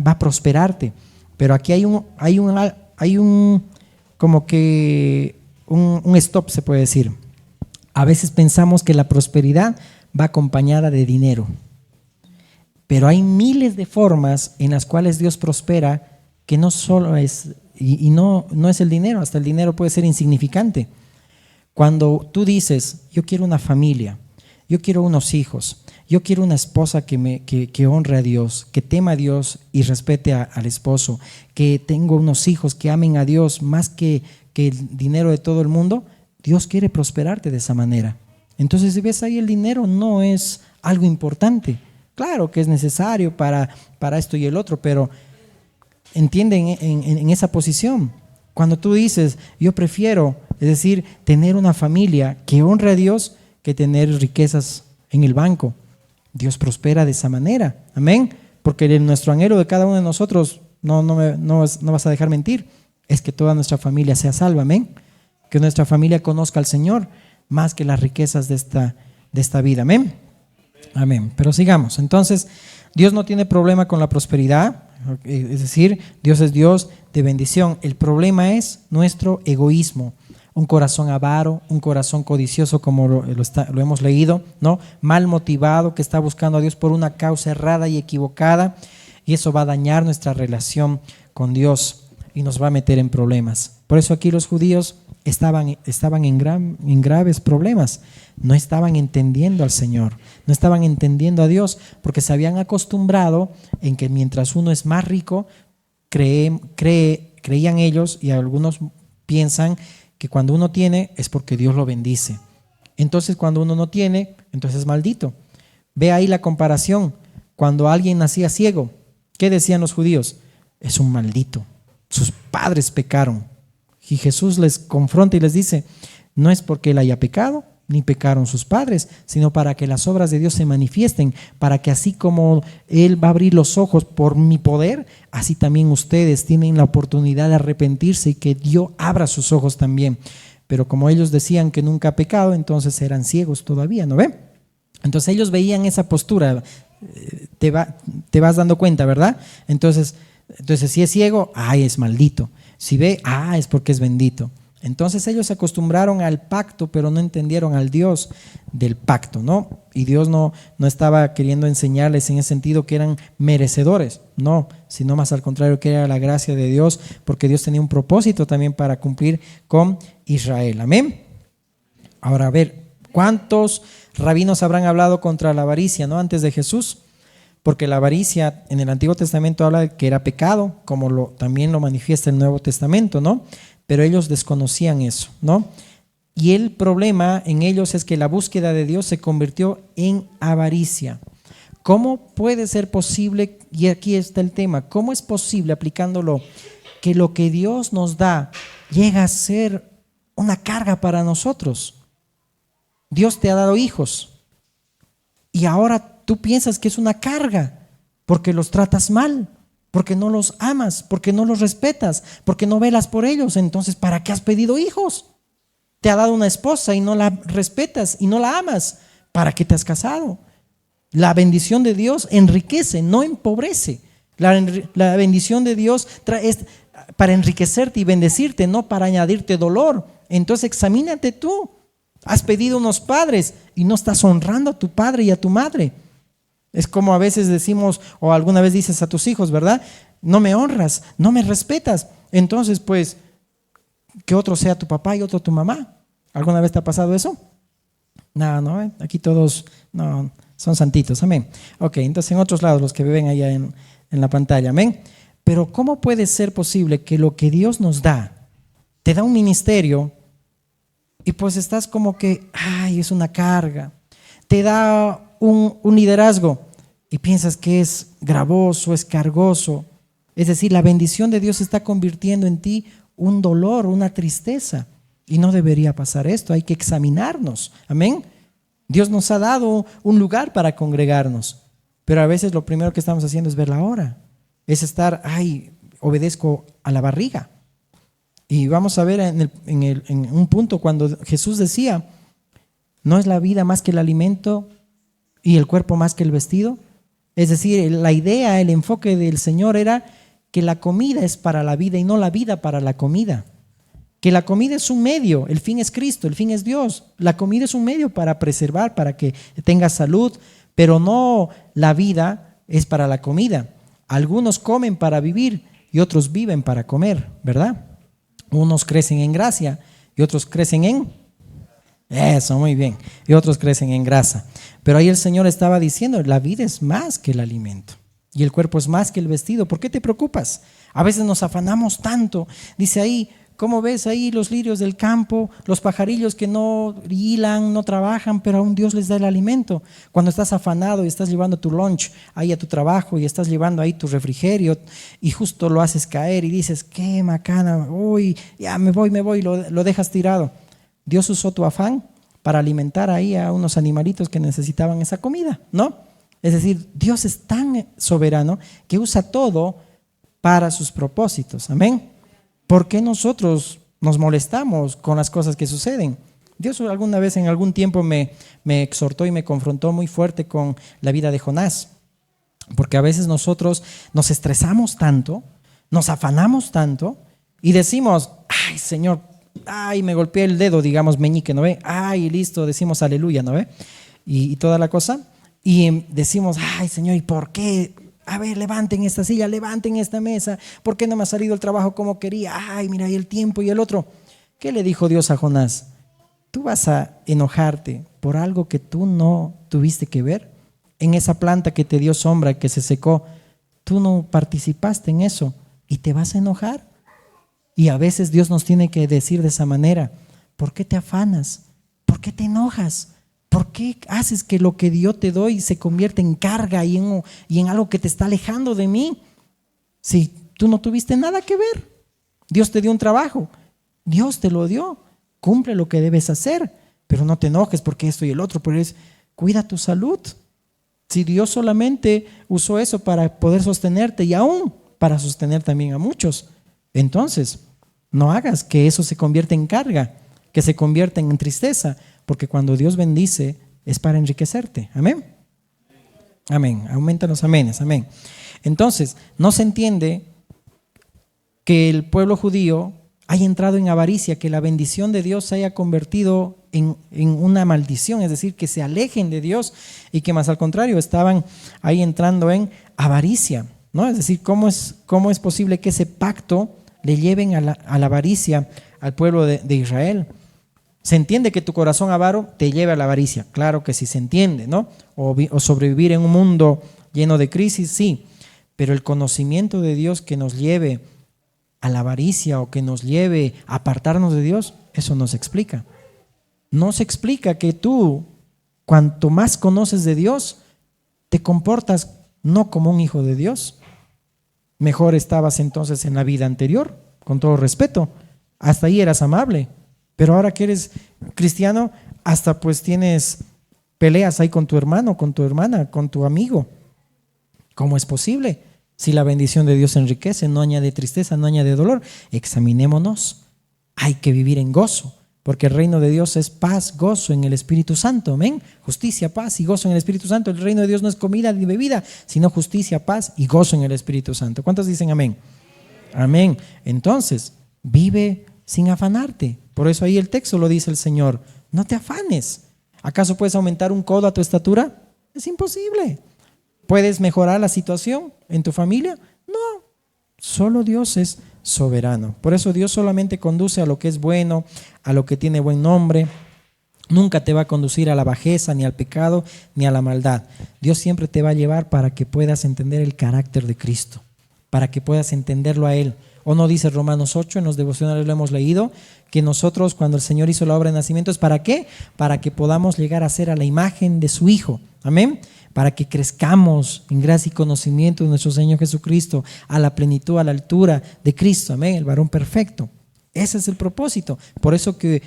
a prosperarte. Pero aquí hay un como que un stop, se puede decir. A veces pensamos que la prosperidad va acompañada de dinero, pero hay miles de formas en las cuales Dios prospera que no solo es y no es el dinero. Hasta el dinero puede ser insignificante. Cuando tú dices, yo quiero una familia, yo quiero unos hijos, yo quiero una esposa que honre a Dios, que tema a Dios y respete al esposo, que tengo unos hijos que amen a Dios más que el dinero de todo el mundo, Dios quiere prosperarte de esa manera. Entonces, si ves ahí, el dinero no es algo importante. Claro que es necesario para esto y el otro, pero entienden en esa posición. Cuando tú dices, yo prefiero, es decir, tener una familia que honre a Dios que tener riquezas en el banco. Dios prospera de esa manera. Amén. Porque nuestro anhelo de cada uno de nosotros, no vas a dejar mentir, es que toda nuestra familia sea salva. Amén. Que nuestra familia conozca al Señor más que las riquezas de esta vida. Amén. Amén. Pero sigamos. Entonces, Dios no tiene problema con la prosperidad. Es decir, Dios es Dios de bendición. El problema es nuestro egoísmo. Un corazón avaro, un corazón codicioso, como lo hemos leído, ¿no? Mal motivado, que está buscando a Dios por una causa errada y equivocada, y eso va a dañar nuestra relación con Dios y nos va a meter en problemas. Por eso aquí los judíos estaban en graves problemas. No estaban entendiendo al Señor, no estaban entendiendo a Dios, porque se habían acostumbrado en que mientras uno es más rico, creían ellos, y algunos piensan que cuando uno tiene es porque Dios lo bendice. Entonces cuando uno no tiene, entonces es maldito. Ve ahí la comparación. Cuando alguien nacía ciego, ¿qué decían los judíos? Es un maldito. Sus padres pecaron. Y Jesús les confronta y les dice, no es porque él haya pecado, ni pecaron sus padres, sino para que las obras de Dios se manifiesten, para que así como Él va a abrir los ojos por mi poder, así también ustedes tienen la oportunidad de arrepentirse y que Dios abra sus ojos también. Pero como ellos decían que nunca ha pecado, entonces eran ciegos todavía, ¿no ve? Entonces ellos veían esa postura, te vas dando cuenta, ¿verdad? Entonces si es ciego, ¡ay, es maldito! Si ve, es porque es bendito. Entonces ellos se acostumbraron al pacto, pero no entendieron al Dios del pacto, ¿no? Y Dios no estaba queriendo enseñarles en ese sentido que eran merecedores, no, sino más al contrario, que era la gracia de Dios, porque Dios tenía un propósito también para cumplir con Israel. Amén. Ahora, a ver, ¿cuántos rabinos habrán hablado contra la avaricia, no, antes de Jesús? Porque la avaricia en el Antiguo Testamento habla de que era pecado, como también lo manifiesta el Nuevo Testamento, ¿no? Pero ellos desconocían eso, ¿no? Y el problema en ellos es que la búsqueda de Dios se convirtió en avaricia. ¿Cómo puede ser posible? Y aquí está el tema. ¿Cómo es posible, aplicándolo, que lo que Dios nos da llega a ser una carga para nosotros? Dios te ha dado hijos y ahora tú piensas que es una carga porque los tratas mal, porque no los amas, porque no los respetas, porque no velas por ellos. Entonces, ¿para qué has pedido hijos? Te ha dado una esposa y no la respetas y no la amas. ¿Para qué te has casado? La bendición de Dios enriquece, no empobrece. La bendición de Dios es para enriquecerte y bendecirte, no para añadirte dolor. Entonces, examínate tú. Has pedido unos padres y no estás honrando a tu padre y a tu madre. Es como a veces decimos, o alguna vez dices a tus hijos, ¿verdad? No me honras, no me respetas. Entonces, pues, que otro sea tu papá y otro tu mamá. ¿Alguna vez te ha pasado eso? No, aquí todos no, son santitos, amén. Ok, entonces en otros lados, los que viven allá en la pantalla, amén. Pero ¿cómo puede ser posible que lo que Dios nos da, te da un ministerio y pues estás como que, es una carga? Te da un liderazgo y piensas que es gravoso, es cargoso. Es decir, la bendición de Dios se está convirtiendo en ti un dolor, una tristeza. Y no debería pasar esto, hay que examinarnos. Amén. Dios nos ha dado un lugar para congregarnos, pero a veces lo primero que estamos haciendo es ver la hora. Es estar, obedezco a la barriga. Y vamos a ver en un punto cuando Jesús decía, ¿no es la vida más que el alimento y el cuerpo más que el vestido? Es decir, la idea, el enfoque del Señor era que la comida es para la vida y no la vida para la comida. Que la comida es un medio, el fin es Cristo, el fin es Dios. La comida es un medio para preservar, para que tengas salud, pero no la vida es para la comida. Algunos comen para vivir y otros viven para comer, ¿verdad? Unos crecen en gracia y otros crecen en... Eso, muy bien. Y otros crecen en grasa. Pero ahí el Señor estaba diciendo, la vida es más que el alimento y el cuerpo es más que el vestido. ¿Por qué te preocupas? A veces nos afanamos tanto. Dice ahí, ¿cómo ves ahí los lirios del campo, los pajarillos que no hilan, no trabajan, pero aún Dios les da el alimento? Cuando estás afanado y estás llevando tu lunch ahí a tu trabajo y estás llevando ahí tu refrigerio y justo lo haces caer y dices, qué macana, uy, ya me voy, lo dejas tirado. Dios usó tu afán para alimentar ahí a unos animalitos que necesitaban esa comida, ¿no? Es decir, Dios es tan soberano que usa todo para sus propósitos. Amén. ¿Por qué nosotros nos molestamos con las cosas que suceden? Dios alguna vez en algún tiempo me exhortó y me confrontó muy fuerte con la vida de Jonás. Porque a veces nosotros nos estresamos tanto, nos afanamos tanto y decimos, ay Señor, ay me golpeé el dedo, digamos meñique, ¿no ve? Ay listo, decimos aleluya, ¿no ve? Y toda la cosa. Y decimos, ay Señor, ¿y por qué? A ver, levanten esta silla, levanten esta mesa. ¿Por qué no me ha salido el trabajo como quería? Ay, mira, y el tiempo y el otro. ¿Qué le dijo Dios a Jonás? ¿Tú vas a enojarte por algo que tú no tuviste que ver? En esa planta que te dio sombra, que se secó, tú no participaste en eso y te vas a enojar. Y a veces Dios nos tiene que decir de esa manera, ¿por qué te afanas? ¿Por qué te enojas? ¿Por qué haces que lo que Dios te doy se convierte en carga y en algo que te está alejando de mí? Si tú no tuviste nada que ver, Dios te dio un trabajo, Dios te lo dio, cumple lo que debes hacer, pero no te enojes porque esto y el otro, pero cuida tu salud. Si Dios solamente usó eso para poder sostenerte y aún para sostener también a muchos, entonces no hagas que eso se convierta en carga, que se convierta en tristeza, porque cuando Dios bendice es para enriquecerte. Amén. Amén. Aumenta los amenes. Amén. Entonces, no se entiende que el pueblo judío haya entrado en avaricia, que la bendición de Dios se haya convertido en una maldición, es decir, que se alejen de Dios y que más al contrario estaban ahí entrando en avaricia, ¿no? Es decir, ¿cómo es posible que ese pacto le lleven a la avaricia al pueblo de Israel? Se entiende que tu corazón avaro te lleve a la avaricia, claro que sí se entiende, ¿no? O sobrevivir en un mundo lleno de crisis, sí, pero el conocimiento de Dios que nos lleve a la avaricia o que nos lleve a apartarnos de Dios, eso no se explica. No se explica que tú, cuanto más conoces de Dios, te comportas no como un hijo de Dios. Mejor estabas entonces en la vida anterior, con todo respeto. Hasta ahí eras amable. Pero ahora que eres cristiano, hasta pues tienes peleas ahí con tu hermano, con tu hermana, con tu amigo. ¿Cómo es posible? Si la bendición de Dios enriquece, no añade tristeza, no añade dolor. Examinémonos. Hay que vivir en gozo, porque el reino de Dios es paz, gozo en el Espíritu Santo. Amén. Justicia, paz y gozo en el Espíritu Santo. El reino de Dios no es comida ni bebida, sino justicia, paz y gozo en el Espíritu Santo. ¿Cuántos dicen amén? Amén. Entonces, vive sin afanarte. Por eso ahí el texto lo dice el Señor. No te afanes. ¿Acaso puedes aumentar un codo a tu estatura? Es imposible. ¿Puedes mejorar la situación en tu familia? No. Solo Dios es soberano. Por eso Dios solamente conduce a lo que es bueno, a lo que tiene buen nombre. Nunca te va a conducir a la bajeza, ni al pecado, ni a la maldad. Dios siempre te va a llevar para que puedas entender el carácter de Cristo, para que puedas entenderlo a Él. ¿O no dice Romanos 8, en los devocionales lo hemos leído, que nosotros cuando el Señor hizo la obra de nacimiento es para qué? Para que podamos llegar a ser a la imagen de su Hijo. Amén. Para que crezcamos en gracia y conocimiento de nuestro Señor Jesucristo, a la plenitud, a la altura de Cristo. Amén. El varón perfecto. Ese es el propósito. Por eso que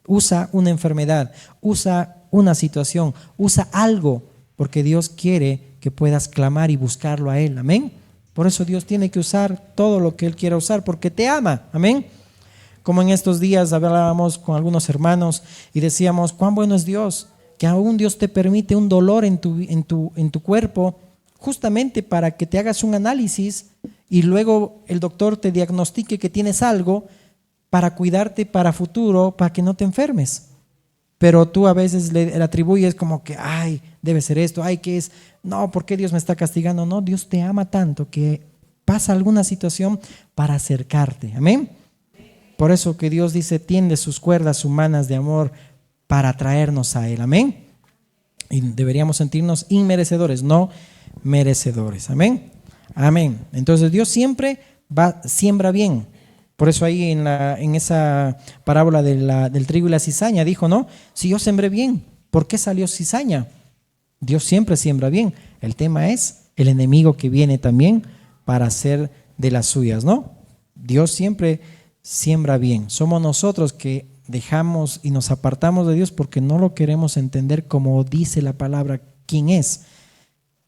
usa una enfermedad, usa una situación, usa algo, porque Dios quiere que puedas clamar y buscarlo a Él. Amén. Por eso Dios tiene que usar todo lo que Él quiera usar, porque te ama. Amén. Como en estos días hablábamos con algunos hermanos y decíamos, cuán bueno es Dios, que aún Dios te permite un dolor en tu cuerpo, justamente para que te hagas un análisis y luego el doctor te diagnostique que tienes algo para cuidarte para futuro, para que no te enfermes. Pero tú a veces le atribuyes como que, ay, debe ser esto, ay, ¿qué es? No, ¿por qué Dios me está castigando? No, Dios te ama tanto que pasa alguna situación para acercarte. Amén. Por eso que Dios dice, tiende sus cuerdas humanas de amor para traernos a Él. Amén. Y deberíamos sentirnos inmerecedores, no merecedores. Amén. Amén. Entonces Dios siempre siembra bien. Por eso ahí en esa parábola del trigo y la cizaña dijo, ¿no? Si yo sembré bien, ¿por qué salió cizaña? Dios siempre siembra bien. El tema es el enemigo que viene también para hacer de las suyas, ¿no? Dios siempre siembra bien. Somos nosotros que dejamos y nos apartamos de Dios porque no lo queremos entender como dice la palabra quién es.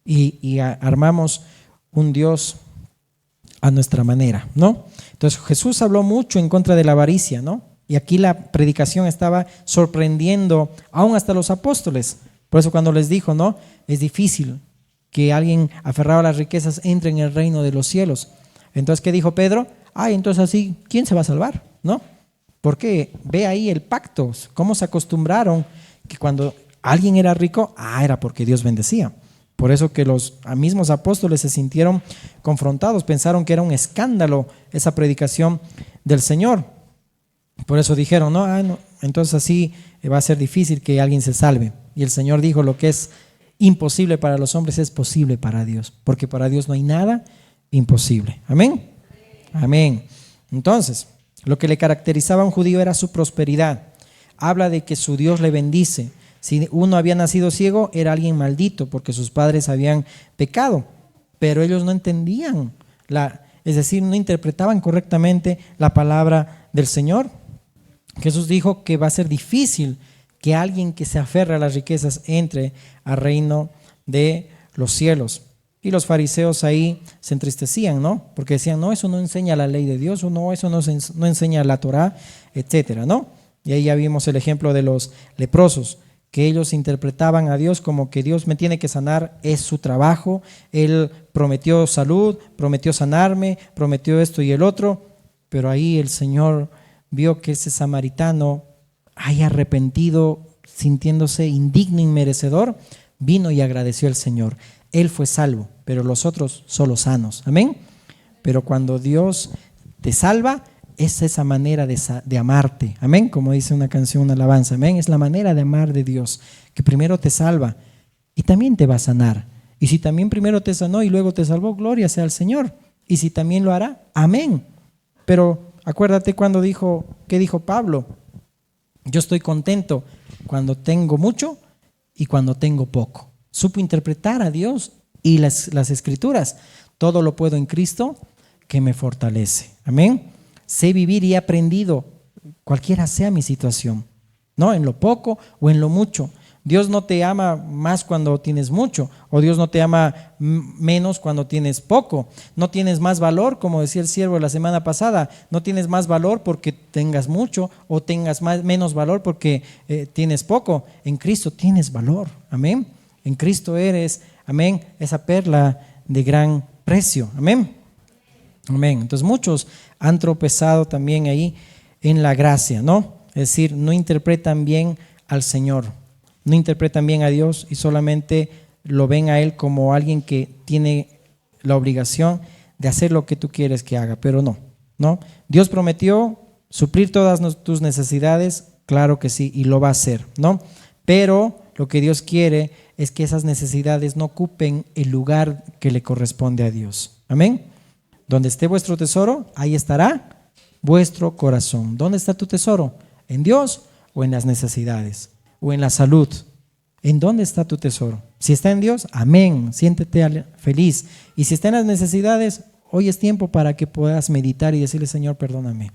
y armamos un Dios a nuestra manera, ¿no? Entonces Jesús habló mucho en contra de la avaricia, ¿no? Y aquí la predicación estaba sorprendiendo aún hasta los apóstoles. Por eso cuando les dijo, ¿no? Es difícil que alguien aferrado a las riquezas entre en el reino de los cielos. Entonces, ¿qué dijo Pedro? Entonces así, ¿quién se va a salvar? ¿No? Porque ve ahí el pacto, cómo se acostumbraron que cuando alguien era rico, era porque Dios bendecía. Por eso que los mismos apóstoles se sintieron confrontados, pensaron que era un escándalo esa predicación del Señor. Por eso dijeron, no, entonces así va a ser difícil que alguien se salve. Y el Señor dijo, lo que es imposible para los hombres es posible para Dios, porque para Dios no hay nada imposible. Amén. Amén. Entonces, lo que le caracterizaba a un judío era su prosperidad. Habla de que su Dios le bendice. Si uno había nacido ciego, era alguien maldito porque sus padres habían pecado, pero ellos no entendían, es decir, no interpretaban correctamente la palabra del Señor. Jesús dijo que va a ser difícil que alguien que se aferra a las riquezas entre al reino de los cielos. Y los fariseos ahí se entristecían, ¿no? Porque decían, no, eso no enseña la ley de Dios, o no, eso no enseña la Torá, etcétera, ¿no? Y ahí ya vimos el ejemplo de los leprosos, que ellos interpretaban a Dios como que Dios me tiene que sanar, es su trabajo, Él prometió salud, prometió sanarme, prometió esto y el otro, pero ahí el Señor vio que ese samaritano, arrepentido, sintiéndose indigno y merecedor, vino y agradeció al Señor. Él fue salvo, pero los otros solo sanos. Amén. Pero cuando Dios te salva, es esa manera de amarte. Amén. Como dice una canción, una alabanza. Amén. Es la manera de amar de Dios, que primero te salva y también te va a sanar. Y si también primero te sanó y luego te salvó, gloria sea al Señor. Y si también lo hará, amén. Pero acuérdate ¿qué dijo Pablo? Yo estoy contento cuando tengo mucho y cuando tengo poco. Supo interpretar a Dios y las escrituras. Todo lo puedo en Cristo que me fortalece. Amén. Sé vivir y he aprendido, cualquiera sea mi situación, ¿no? En lo poco o en lo mucho. Dios no te ama más cuando tienes mucho, o Dios no te ama menos cuando tienes poco. No tienes más valor, como decía el siervo la semana pasada, no tienes más valor porque tengas mucho o tengas menos valor porque tienes poco. En Cristo tienes valor, amén. En Cristo eres, amén, esa perla de gran precio, amén. Amén. Entonces muchos han tropezado también ahí en la gracia, ¿no? Es decir, no interpretan bien al Señor, no interpretan bien a Dios y solamente lo ven a Él como alguien que tiene la obligación de hacer lo que tú quieres que haga, pero no. Dios prometió suplir todas tus necesidades, claro que sí, y lo va a hacer, ¿no? Pero lo que Dios quiere es que esas necesidades no ocupen el lugar que le corresponde a Dios. Amén. Donde esté vuestro tesoro, ahí estará vuestro corazón. ¿Dónde está tu tesoro? ¿En Dios o en las necesidades? ¿O en la salud? ¿En dónde está tu tesoro? Si está en Dios, amén, siéntete feliz. Y si está en las necesidades, hoy es tiempo para que puedas meditar y decirle, Señor, perdóname,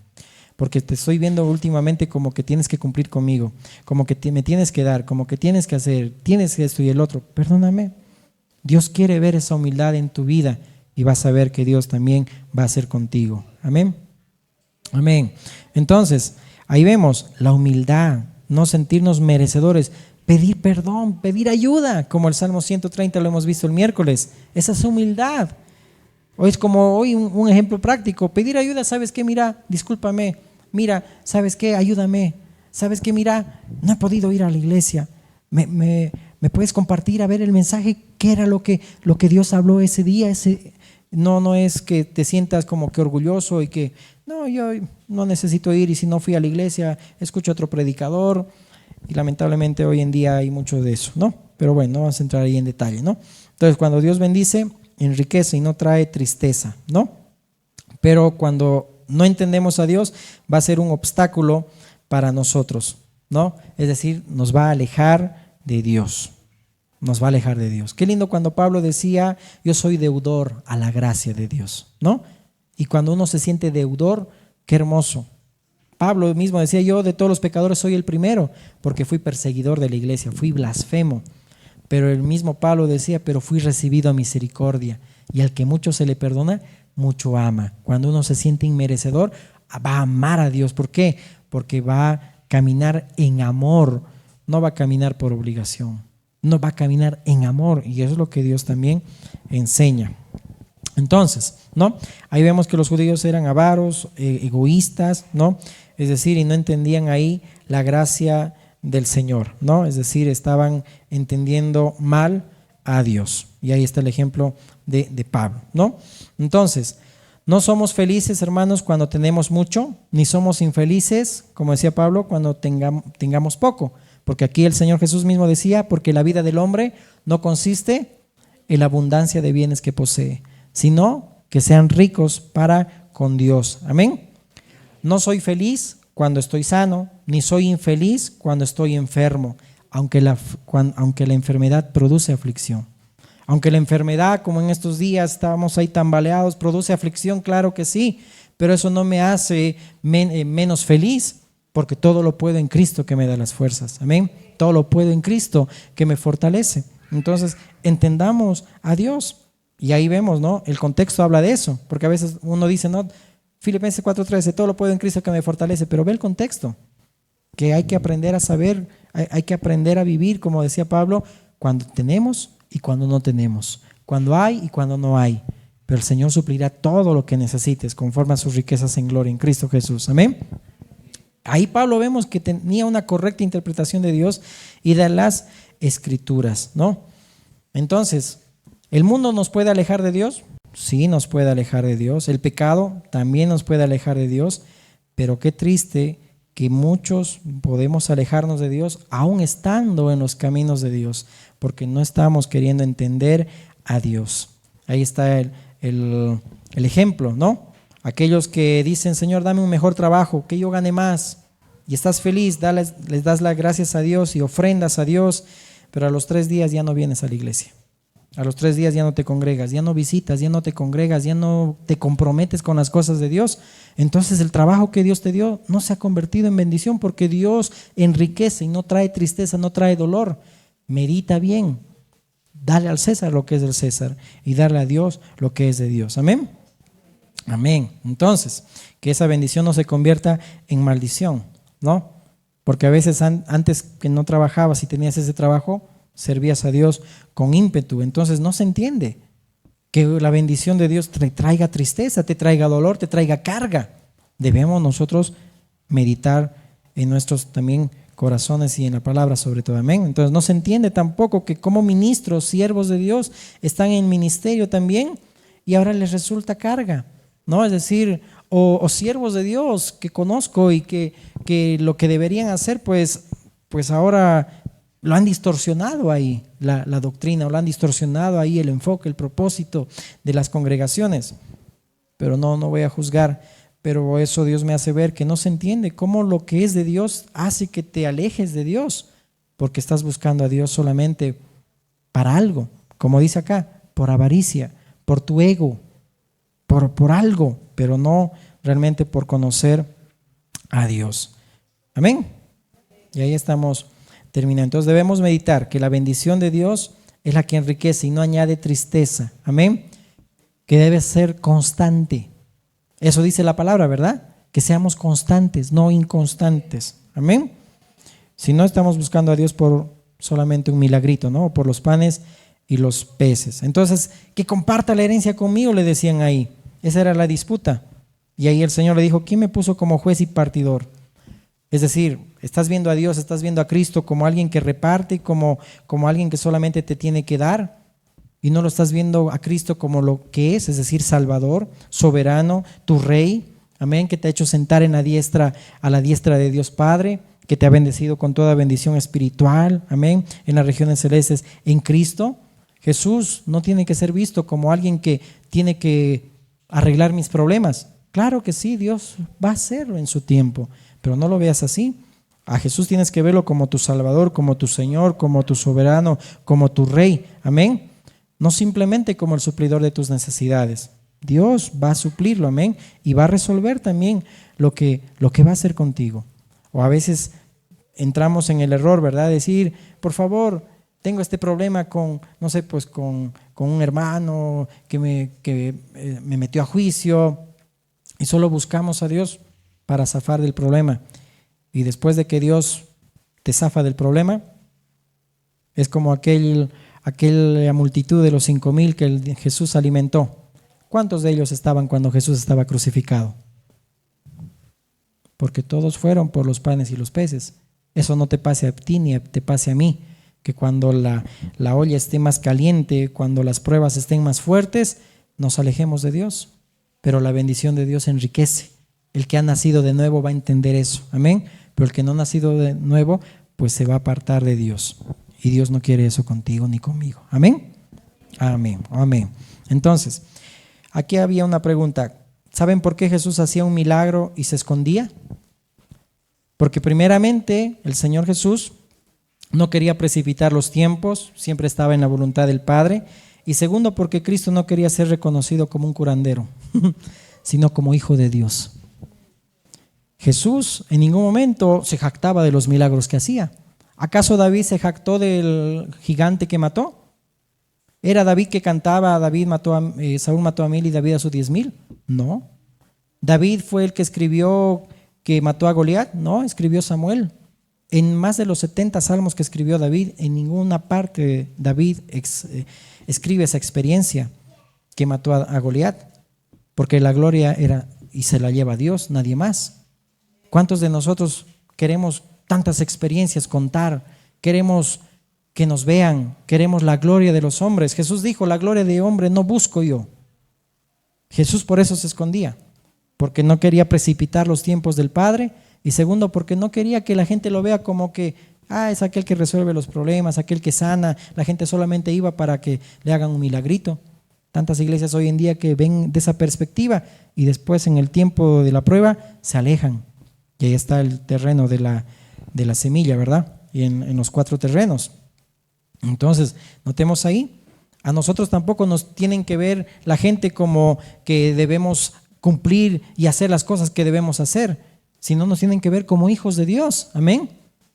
porque te estoy viendo últimamente como que tienes que cumplir conmigo, como que me tienes que dar, como que tienes que hacer, tienes esto y el otro. Perdóname. Dios quiere ver esa humildad en tu vida y vas a ver que Dios también va a hacer contigo. Amén. Amén. Entonces, ahí vemos la humildad, no sentirnos merecedores, pedir perdón, pedir ayuda, como el Salmo 130 lo hemos visto el miércoles. Esa es humildad. Hoy es como un ejemplo práctico, pedir ayuda. ¿Sabes qué? Mira, discúlpame. Mira, ¿sabes qué? Ayúdame. ¿Sabes qué? Mira, no he podido ir a la iglesia. ¿Me puedes compartir a ver el mensaje? ¿Qué era lo que Dios habló ese día? No es que te sientas como que orgulloso y que no, yo no necesito ir y si no fui a la iglesia, escucho a otro predicador. Y lamentablemente hoy en día hay mucho de eso, ¿no? Pero bueno, no vamos a entrar ahí en detalle, ¿no? Entonces, cuando Dios bendice, enriquece y no trae tristeza, ¿no? Pero cuando no entendemos a Dios, va a ser un obstáculo para nosotros, ¿no? Es decir, nos va a alejar de Dios. Nos va a alejar de Dios. Qué lindo cuando Pablo decía, yo soy deudor a la gracia de Dios, ¿no? Y cuando uno se siente deudor, qué hermoso. Pablo mismo decía, yo de todos los pecadores soy el primero, porque fui perseguidor de la iglesia, fui blasfemo. Pero el mismo Pablo decía, pero fui recibido a misericordia, y al que mucho se le perdona, mucho ama. Cuando uno se siente inmerecedor, va a amar a Dios. ¿Por qué? Porque va a caminar en amor, no va a caminar por obligación, no va a caminar en amor, y eso es lo que Dios también enseña. Entonces, ¿no? Ahí vemos que los judíos eran avaros, egoístas, ¿no? Es decir, y no entendían ahí la gracia del Señor, ¿no? Es decir, estaban entendiendo mal a Dios. Y ahí está el ejemplo de Pablo, ¿no? Entonces, no somos felices, hermanos, cuando tenemos mucho, ni somos infelices, como decía Pablo, cuando tengamos poco. Porque aquí el Señor Jesús mismo decía, porque la vida del hombre no consiste en la abundancia de bienes que posee, sino que sean ricos para con Dios. Amén. No soy feliz cuando estoy sano, ni soy infeliz cuando estoy enfermo, aunque la enfermedad produce aflicción. Aunque la enfermedad, como en estos días estábamos ahí tambaleados, produce aflicción, claro que sí, pero eso no me hace menos feliz, porque todo lo puedo en Cristo que me da las fuerzas. Amén. Todo lo puedo en Cristo que me fortalece. Entonces, entendamos a Dios. Y ahí vemos, ¿no? El contexto habla de eso, porque a veces uno dice, no, Filipenses 4:13, todo lo puedo en Cristo que me fortalece, pero ve el contexto, que hay que aprender a saber, hay que aprender a vivir, como decía Pablo, cuando tenemos y cuando no tenemos, cuando hay y cuando no hay, pero el Señor suplirá todo lo que necesites conforme a sus riquezas en gloria en Cristo Jesús. Amén. Ahí Pablo vemos que tenía una correcta interpretación de Dios y de las Escrituras, ¿no? Entonces, ¿el mundo nos puede alejar de Dios? Sí, nos puede alejar de Dios. El pecado también nos puede alejar de Dios, pero qué triste que muchos podemos alejarnos de Dios aún estando en los caminos de Dios, porque no estamos queriendo entender a Dios. Ahí está el ejemplo, ¿no? Aquellos que dicen, Señor, dame un mejor trabajo, que yo gane más, y estás feliz, les das las gracias a Dios y ofrendas a Dios, pero a los 3 días ya no vienes a la iglesia. A los 3 días ya no te congregas, ya no visitas, ya no te congregas, ya no te comprometes con las cosas de Dios. Entonces el trabajo que Dios te dio no se ha convertido en bendición, porque Dios enriquece y no trae tristeza, no trae dolor. Medita bien, dale al César lo que es del César y darle a Dios lo que es de Dios. Amén. Amén. Entonces, que esa bendición no se convierta en maldición, ¿no? Porque a veces antes que no trabajabas y tenías ese trabajo, servías a Dios con ímpetu. Entonces no se entiende que la bendición de Dios te traiga tristeza, te traiga dolor, te traiga carga. Debemos nosotros meditar en nuestros también corazones y en la palabra sobre todo. Amén. Entonces no se entiende tampoco que como ministros, siervos de Dios, están en ministerio también y ahora les resulta carga, ¿no? Es decir, o siervos de Dios que conozco y que lo que deberían hacer, pues ahora lo han distorsionado ahí la doctrina, o lo han distorsionado ahí el enfoque, el propósito de las congregaciones. Pero no voy a juzgar, pero eso Dios me hace ver que no se entiende cómo lo que es de Dios hace que te alejes de Dios, porque estás buscando a Dios solamente para algo, como dice acá, por avaricia, por tu ego, por algo, pero no realmente por conocer a Dios. Amén. Y ahí estamos terminando. Entonces debemos meditar que la bendición de Dios es la que enriquece y no añade tristeza. Amén. Que debe ser constante. Eso dice la palabra, ¿verdad? Que seamos constantes, no inconstantes. Amén. Si no, estamos buscando a Dios por solamente un milagrito, ¿no? Por los panes y los peces. Entonces, que comparta la herencia conmigo, le decían ahí. Esa era la disputa. Y ahí el Señor le dijo, ¿quién me puso como juez y partidor? Es decir, estás viendo a Dios, estás viendo a Cristo como alguien que reparte, como alguien que solamente te tiene que dar, y no lo estás viendo a Cristo como lo que es decir, Salvador, soberano, tu Rey, amén, que te ha hecho sentar a la diestra de Dios Padre, que te ha bendecido con toda bendición espiritual, amén, en las regiones celestes en Cristo. Jesús no tiene que ser visto como alguien que tiene que arreglar mis problemas. Claro que sí, Dios va a hacerlo en su tiempo, pero no lo veas así. A Jesús tienes que verlo como tu Salvador, como tu Señor, como tu soberano, como tu Rey. Amén. No simplemente como el suplidor de tus necesidades. Dios va a suplirlo, amén, y va a resolver también lo que va a hacer contigo. O a veces entramos en el error, ¿verdad? Decir, por favor, tengo este problema con, no sé, pues con un hermano que me metió a juicio, y solo buscamos a Dios para zafar del problema. Y después de que Dios te zafa del problema, es como aquella multitud de los 5,000 que Jesús alimentó. ¿Cuántos de ellos estaban cuando Jesús estaba crucificado? Porque todos fueron por los panes y los peces. Eso no te pase a ti ni te pase a mí, que cuando la olla esté más caliente, cuando las pruebas estén más fuertes, nos alejemos de Dios. Pero la bendición de Dios enriquece. El que ha nacido de nuevo va a entender eso, amén. Pero el que no ha nacido de nuevo, pues se va a apartar de Dios. Y Dios no quiere eso contigo ni conmigo, amén. Amén, amén. Entonces, aquí había una pregunta. ¿Saben por qué Jesús hacía un milagro y se escondía? Porque primeramente el Señor Jesús no quería precipitar los tiempos, siempre estaba en la voluntad del Padre. Y segundo, porque Cristo no quería ser reconocido como un curandero, sino como hijo de Dios. Jesús en ningún momento se jactaba de los milagros que hacía. ¿Acaso David se jactó del gigante que mató? ¿Era David que cantaba, Saúl mató a 1,000 y David a sus 10,000? No. ¿David fue el que escribió que mató a Goliat? No, escribió Samuel. En más de los 70 salmos que escribió David, en ninguna parte David escribe esa experiencia que mató a Goliat, porque la gloria era y se la lleva a Dios, nadie más. ¿Cuántos de nosotros queremos tantas experiencias contar? Queremos que nos vean, queremos la gloria de los hombres. Jesús dijo, la gloria de hombre no busco yo. Jesús por eso se escondía, porque no quería precipitar los tiempos del Padre, y segundo, porque no quería que la gente lo vea como que es aquel que resuelve los problemas, aquel que sana. La gente solamente iba para que le hagan un milagrito. Tantas iglesias hoy en día que ven de esa perspectiva y después en el tiempo de la prueba se alejan. Y ahí está el terreno de la semilla, ¿verdad? Y en los 4 terrenos. Entonces, notemos ahí, a nosotros tampoco nos tienen que ver la gente como que debemos cumplir y hacer las cosas que debemos hacer, sino nos tienen que ver como hijos de Dios, amén.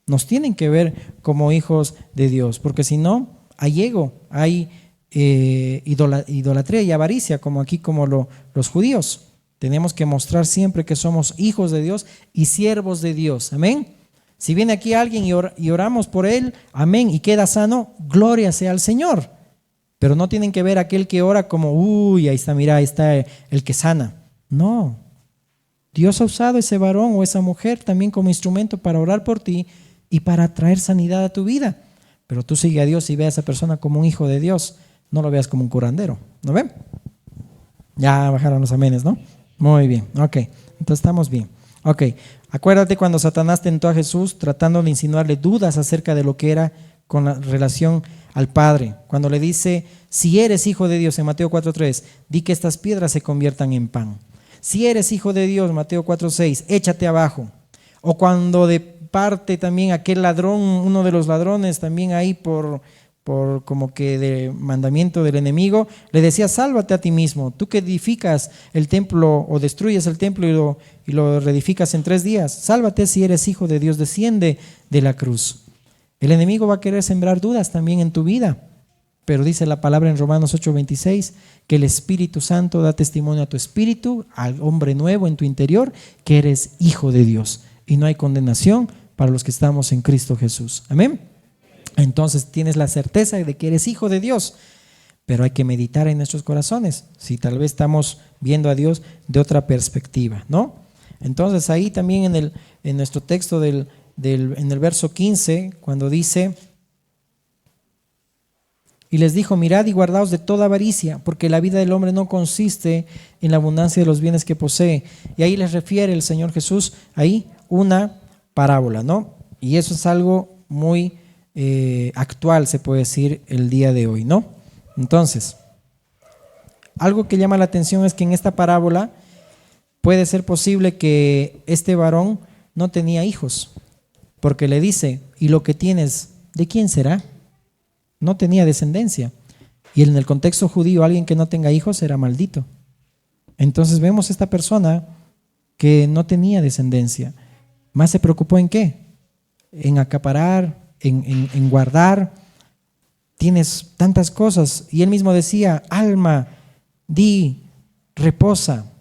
Nos tienen que ver como hijos de Dios, porque si no, hay ego, hay idolatría y avaricia, como aquí como los judíos. Tenemos que mostrar siempre que somos hijos de Dios y siervos de Dios, amén. Si viene aquí alguien y oramos por él, amén, y queda sano, gloria sea al Señor. Pero no tienen que ver a aquel que ora como, ahí está, mira, ahí está el que sana. No, Dios ha usado ese varón o esa mujer también como instrumento para orar por ti y para traer sanidad a tu vida. Pero tú sigue a Dios y ve a esa persona como un hijo de Dios, no lo veas como un curandero, ¿no ven? Ya bajaron los amenes, ¿no? Muy bien, ok, entonces estamos bien. Ok, acuérdate cuando Satanás tentó a Jesús tratando de insinuarle dudas acerca de lo que era con la relación al Padre. Cuando le dice, si eres hijo de Dios, en Mateo 4:3, di que estas piedras se conviertan en pan. Si eres hijo de Dios, Mateo 4:6, échate abajo. O cuando de parte también aquel ladrón, uno de los ladrones también ahí por como que de mandamiento del enemigo, le decía, sálvate a ti mismo, tú que edificas el templo o destruyes el templo y lo reedificas en 3 días, sálvate si eres hijo de Dios, desciende de la cruz. El enemigo va a querer sembrar dudas también en tu vida, pero dice la palabra en Romanos 8:26, que el Espíritu Santo da testimonio a tu espíritu, al hombre nuevo en tu interior, que eres hijo de Dios y no hay condenación para los que estamos en Cristo Jesús. Amén. Entonces tienes la certeza de que eres hijo de Dios, pero hay que meditar en nuestros corazones si tal vez estamos viendo a Dios de otra perspectiva, ¿no? Entonces ahí también en nuestro texto en el verso 15, cuando dice, y les dijo, mirad y guardaos de toda avaricia, porque la vida del hombre no consiste en la abundancia de los bienes que posee. Y ahí les refiere el Señor Jesús, ahí una parábola, ¿no? Y eso es algo muy actual, se puede decir, el día de hoy, ¿no? Entonces, algo que llama la atención es que en esta parábola puede ser posible que este varón no tenía hijos, porque le dice, ¿y lo que tienes, de quién será? No tenía descendencia. Y en el contexto judío, alguien que no tenga hijos era maldito. Entonces vemos esta persona que no tenía descendencia. Más se preocupó en qué? En acaparar, en guardar, tienes tantas cosas. Y él mismo decía, alma, di, reposa.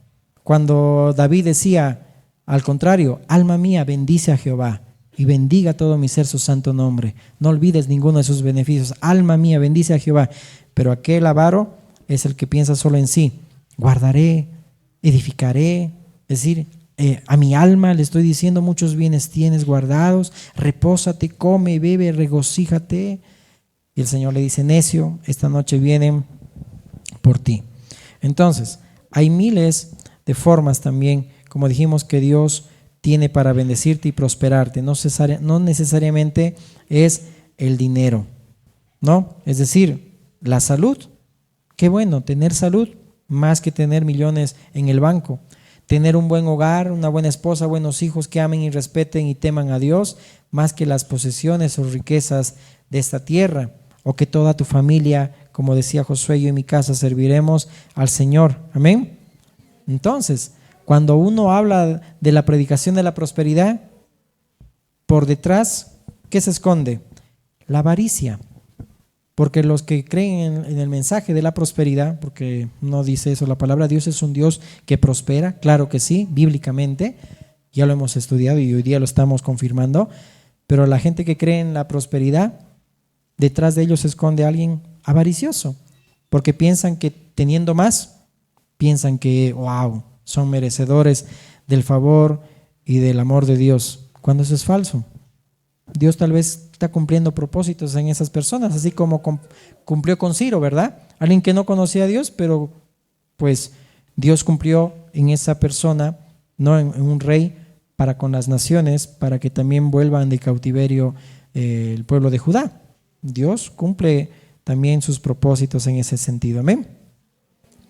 Cuando David decía, al contrario, alma mía, bendice a Jehová y bendiga todo mi ser su santo nombre. No olvides ninguno de sus beneficios. Alma mía, bendice a Jehová. Pero aquel avaro es el que piensa solo en sí. Guardaré, edificaré, es decir, a mi alma le estoy diciendo muchos bienes tienes guardados, repósate, come, bebe, regocíjate. Y el Señor le dice, necio, esta noche vienen por ti. Entonces, hay miles de formas también, como dijimos, que Dios tiene para bendecirte y prosperarte. No necesariamente es el dinero, ¿no? Es decir, la salud. Qué bueno tener salud más que tener millones en el banco. Tener un buen hogar, una buena esposa, buenos hijos que amen y respeten y teman a Dios, más que las posesiones o riquezas de esta tierra, o que toda tu familia, como decía Josué, yo y mi casa serviremos al Señor. Amén. Entonces, cuando uno habla de la predicación de la prosperidad, por detrás, ¿qué se esconde? La avaricia. Porque los que creen en el mensaje de la prosperidad, porque no dice eso la palabra, Dios es un Dios que prospera, claro que sí, bíblicamente, ya lo hemos estudiado y hoy día lo estamos confirmando, pero la gente que cree en la prosperidad, detrás de ellos se esconde alguien avaricioso, porque piensan que teniendo más, piensan que, wow, son merecedores del favor y del amor de Dios, cuando eso es falso. Dios tal vez está cumpliendo propósitos en esas personas, así como cumplió con Ciro, ¿verdad? Alguien que no conocía a Dios, pero pues Dios cumplió en esa persona, no en un rey, para con las naciones, para que también vuelvan de cautiverio el pueblo de Judá. Dios cumple también sus propósitos en ese sentido. Amén.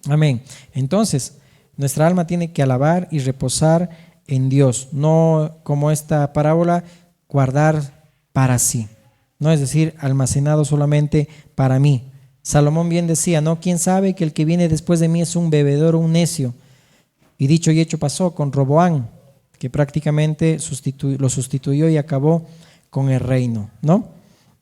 Amén. Entonces, nuestra alma tiene que alabar y reposar en Dios, no como esta parábola, guardar para sí, no es decir, almacenado solamente para mí. Salomón bien decía, ¿no? ¿Quién sabe que el que viene después de mí es un bebedor o un necio? Y dicho y hecho pasó con Roboam, que prácticamente lo sustituyó y acabó con el reino, ¿no?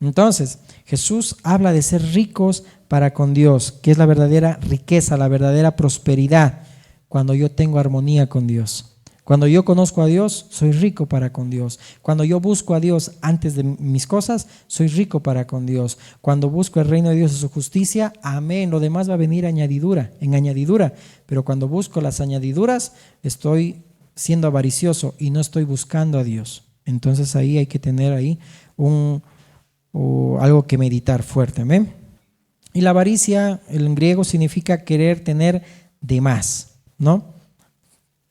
Entonces, Jesús habla de ser ricos para con Dios, que es la verdadera riqueza, la verdadera prosperidad, cuando yo tengo armonía con Dios. Cuando yo conozco a Dios, soy rico para con Dios. Cuando yo busco a Dios antes de mis cosas, soy rico para con Dios. Cuando busco el reino de Dios y su justicia, amén. Lo demás va a venir en añadidura. Pero cuando busco las añadiduras, estoy siendo avaricioso y no estoy buscando a Dios. Entonces ahí hay que tener ahí algo que meditar fuerte. Amén. Y la avaricia, en griego, significa querer tener de más, ¿no?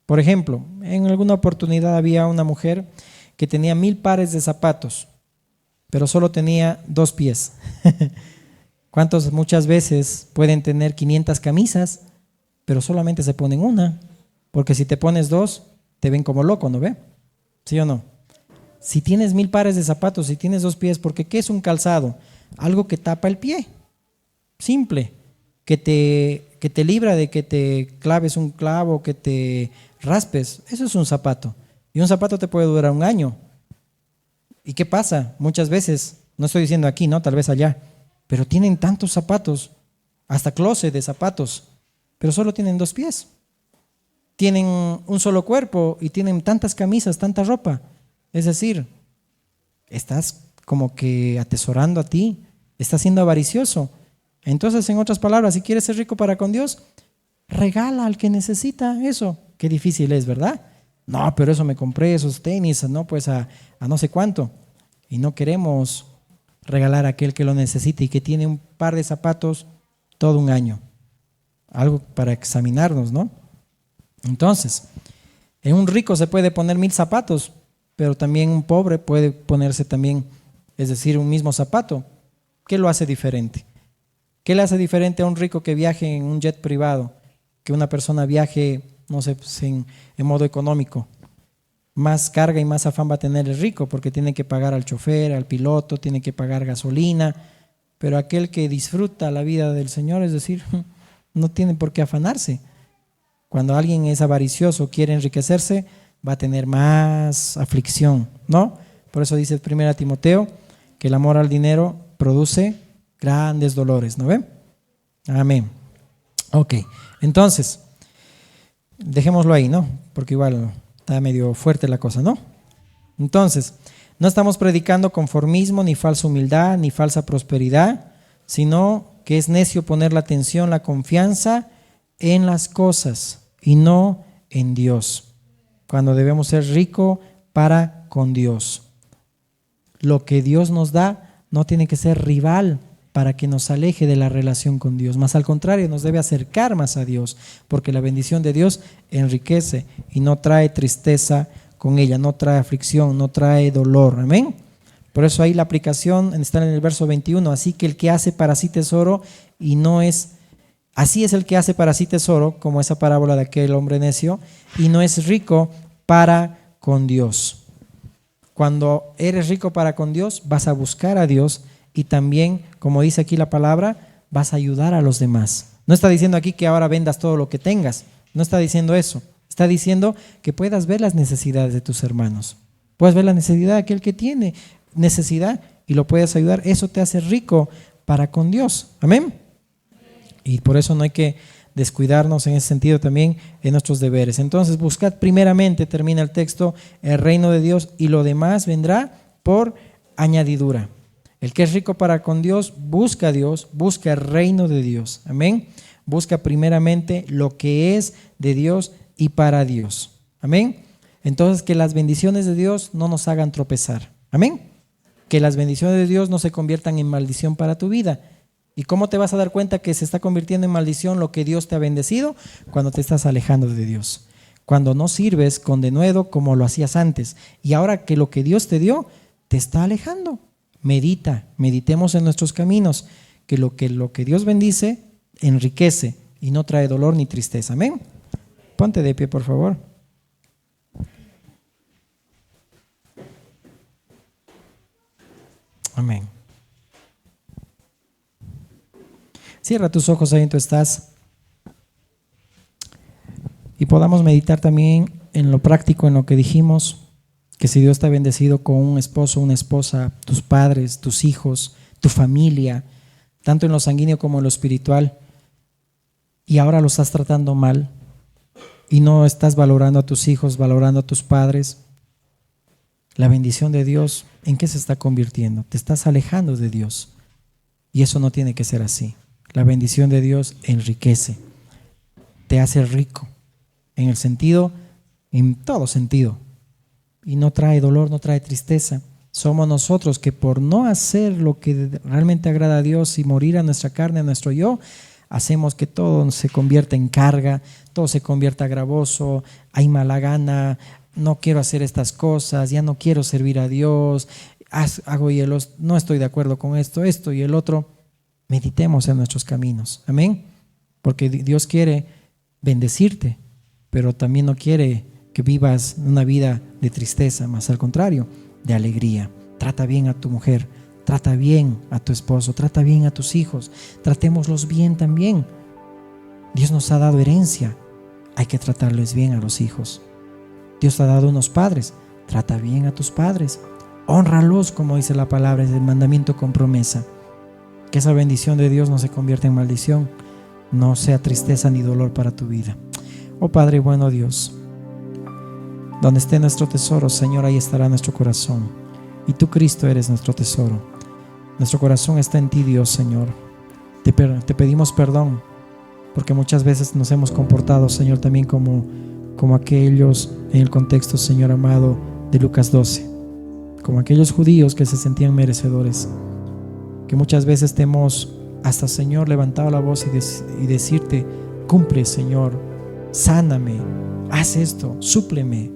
Por ejemplo, en alguna oportunidad había una mujer que tenía 1000 pares de zapatos, pero solo tenía 2 pies. ¿Cuántos muchas veces pueden tener 500 camisas, pero solamente se ponen una? Porque si te pones 2, te ven como loco, ¿no ve? ¿Sí o no? Si tienes 1000 pares de zapatos, si tienes 2 pies, porque ¿qué es un calzado? Algo que tapa el pie, simple, que te libra de que te claves un clavo, que te raspes. Eso es un zapato. Y un zapato te puede durar 1 año. ¿Y qué pasa? Muchas veces, no estoy diciendo aquí, no, tal vez allá, pero tienen tantos zapatos, hasta closet de zapatos, pero solo tienen 2 pies. Tienen un solo cuerpo y tienen tantas camisas, tanta ropa. Es decir, estás como que atesorando a ti, estás siendo avaricioso. Entonces, en otras palabras, si quieres ser rico para con Dios, regala al que necesita eso. Qué difícil es, ¿verdad? No, pero eso me compré, esos tenis, no, pues a no sé cuánto. Y no queremos regalar a aquel que lo necesite y que tiene un par de zapatos todo 1 año. Algo para examinarnos, ¿no? Entonces, en un rico se puede poner 1000 zapatos, pero también un pobre puede ponerse también, es decir, un mismo zapato. ¿Qué lo hace diferente? ¿Qué le hace diferente a un rico que viaje en un jet privado que una persona viaje, no sé, pues en modo económico? Más carga y más afán va a tener el rico porque tiene que pagar al chofer, al piloto, tiene que pagar gasolina, pero aquel que disfruta la vida del Señor, es decir, no tiene por qué afanarse. Cuando alguien es avaricioso, quiere enriquecerse, va a tener más aflicción, ¿no? Por eso dice 1 Timoteo que el amor al dinero produce Grandes dolores, ¿no ven? Amén. Ok, entonces, dejémoslo ahí, ¿no? Porque igual está medio fuerte la cosa, ¿no? Entonces, no estamos predicando conformismo, ni falsa humildad, ni falsa prosperidad, sino que es necio poner la atención, la confianza en las cosas y no en Dios. Cuando debemos ser ricos para con Dios. Lo que Dios nos da no tiene que ser rival para que nos aleje de la relación con Dios. Más al contrario, nos debe acercar más a Dios, porque la bendición de Dios enriquece y no trae tristeza con ella, no trae aflicción, no trae dolor. Amén. Por eso ahí la aplicación está en el verso 21. Así que el que hace para sí tesoro y no es, así es el que hace para sí tesoro, como esa parábola de aquel hombre necio, y no es rico para con Dios. Cuando eres rico para con Dios, vas a buscar a Dios y también, como dice aquí la palabra, vas a ayudar a los demás. No está diciendo aquí que ahora vendas todo lo que tengas, no está diciendo eso. Está diciendo que puedas ver las necesidades de tus hermanos. Puedes ver la necesidad de aquel que tiene necesidad y lo puedes ayudar. Eso te hace rico para con Dios. Amén. Y por eso no hay que descuidarnos en ese sentido también en nuestros deberes. Entonces, buscad primeramente, termina el texto, el reino de Dios y lo demás vendrá por añadidura. El que es rico para con Dios, busca a Dios, busca el reino de Dios. Amén. Busca primeramente lo que es de Dios y para Dios. Amén. Entonces, que las bendiciones de Dios no nos hagan tropezar. Amén. Que las bendiciones de Dios no se conviertan en maldición para tu vida. ¿Y cómo te vas a dar cuenta que se está convirtiendo en maldición lo que Dios te ha bendecido? Cuando te estás alejando de Dios. Cuando no sirves con denuedo como lo hacías antes. Y ahora que lo que Dios te dio te está alejando. Meditemos en nuestros caminos. Que lo que Dios bendice enriquece y no trae dolor ni tristeza. Amén. Ponte de pie, por favor. Amén. Cierra tus ojos ahí en tu estás y podamos meditar también en lo práctico, en lo que dijimos, que si Dios te ha bendecido con un esposo, una esposa, tus padres, tus hijos, tu familia, tanto en lo sanguíneo como en lo espiritual, y ahora lo estás tratando mal y no estás valorando a tus hijos, valorando a tus padres, la bendición de Dios, ¿en qué se está convirtiendo? Te estás alejando de Dios y eso no tiene que ser así. La bendición de Dios enriquece, te hace rico en el sentido, en todo sentido, y no trae dolor, no trae tristeza. Somos nosotros que por no hacer lo que realmente agrada a Dios y morir a nuestra carne, a nuestro yo, hacemos que todo se convierta en carga, todo se convierta gravoso, hay mala gana, no quiero hacer estas cosas, ya no quiero servir a Dios, hago hielos, no estoy de acuerdo con esto y el otro. Meditemos en nuestros caminos, amén, porque Dios quiere bendecirte, pero también no quiere que vivas una vida de tristeza, más al contrario, de alegría. Trata bien a tu mujer, trata bien a tu esposo, trata bien a tus hijos, tratémoslos bien también. Dios nos ha dado herencia, hay que tratarles bien a los hijos. Dios te ha dado unos padres, trata bien a tus padres, hónralos como dice la palabra, es el mandamiento con promesa. Que esa bendición de Dios no se convierta en maldición, no sea tristeza ni dolor para tu vida. Oh Padre bueno Dios, donde esté nuestro tesoro, Señor, ahí estará nuestro corazón. Y tú, Cristo, eres nuestro tesoro. Nuestro corazón está en ti, Dios, Señor. Te pedimos perdón, porque muchas veces nos hemos comportado, Señor, también como aquellos en el contexto, Señor amado, de Lucas 12, como aquellos judíos que se sentían merecedores, que muchas veces te hemos hasta, Señor, levantado la voz y decirte: cumple, Señor, sáname, haz esto, súpleme.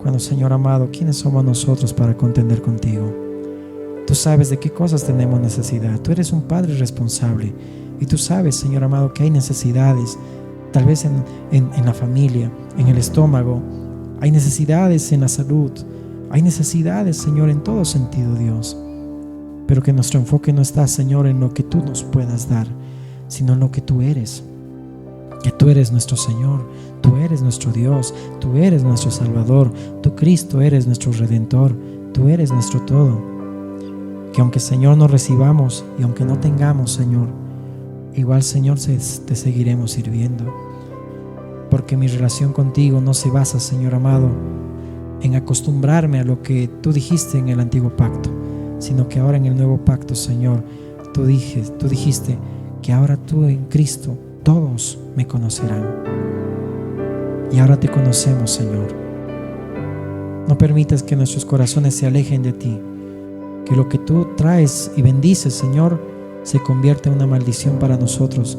Cuando, Señor amado, ¿quiénes somos nosotros para contender contigo? Tú sabes de qué cosas tenemos necesidad. Tú eres un Padre responsable y tú sabes, Señor amado, que hay necesidades, tal vez en la familia, en el estómago, hay necesidades en la salud, hay necesidades, Señor, en todo sentido, Dios. Pero que nuestro enfoque no está, Señor, en lo que tú nos puedas dar, sino en lo que tú eres. Que tú eres nuestro Señor, tú eres nuestro Dios, tú eres nuestro Salvador, tú, Cristo, eres nuestro Redentor, tú eres nuestro todo. que aunque, Señor, no recibamos y aunque no tengamos, Señor, igual, Señor, te seguiremos sirviendo. Porque mi relación contigo no se basa, Señor amado, en acostumbrarme a lo que tú dijiste en el antiguo pacto, sino que ahora en el nuevo pacto, Señor, tú dijiste que ahora tú en Cristo todos me conocerán. Y ahora te conocemos, Señor. No permitas que nuestros corazones se alejen de ti, que lo que tú traes y bendices, Señor, se convierta en una maldición para nosotros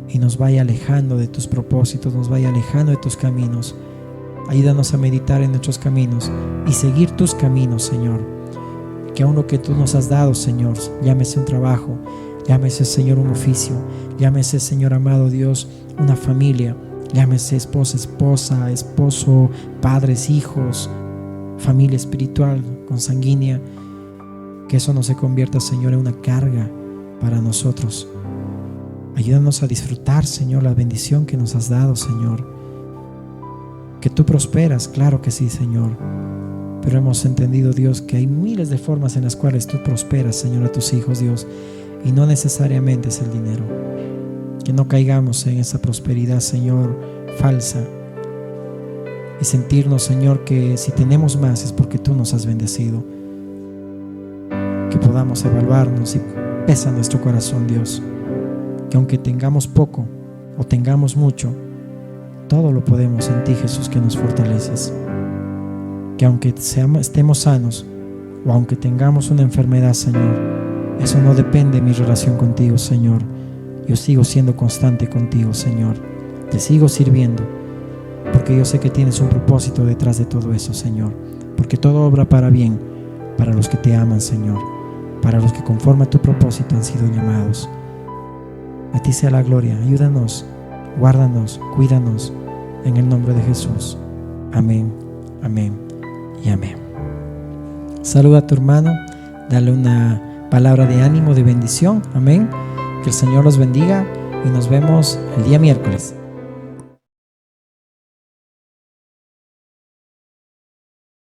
y nos vaya alejando de tus propósitos, nos vaya alejando de tus caminos. Ayúdanos a meditar en nuestros caminos y seguir tus caminos, Señor. Que aún lo que tú nos has dado, Señor, llámese un trabajo, llámese, Señor, un oficio, llámese, Señor amado Dios, una familia, llámese esposa, esposo, padres, hijos, familia espiritual, consanguínea, que eso no se convierta, Señor, en una carga para nosotros. Ayúdanos a disfrutar, Señor, la bendición que nos has dado, Señor. Que tú prosperas, claro que sí, Señor. Pero hemos entendido, Dios, que hay miles de formas en las cuales tú prosperas, Señor, a tus hijos, Dios. Y no necesariamente es el dinero. Que no caigamos en esa prosperidad, Señor, falsa. Y sentirnos, Señor, que si tenemos más es porque tú nos has bendecido. Que podamos evaluarnos y pesa nuestro corazón, Dios. Que aunque tengamos poco o tengamos mucho, todo lo podemos en ti, Jesús, que nos fortaleces. Que aunque estemos sanos o aunque tengamos una enfermedad, Señor, eso no depende de mi relación contigo, Señor. Yo sigo siendo constante contigo, Señor. Te sigo sirviendo porque yo sé que tienes un propósito detrás de todo eso, Señor. Porque todo obra para bien para los que te aman, Señor, para los que conforme a tu propósito han sido llamados. A ti sea la gloria. Ayúdanos, guárdanos, cuídanos en el nombre de Jesús. Amén, amén y amén. Saluda a tu hermano, dale una palabra de ánimo, de bendición. Amén. Que el Señor los bendiga y nos vemos el día miércoles.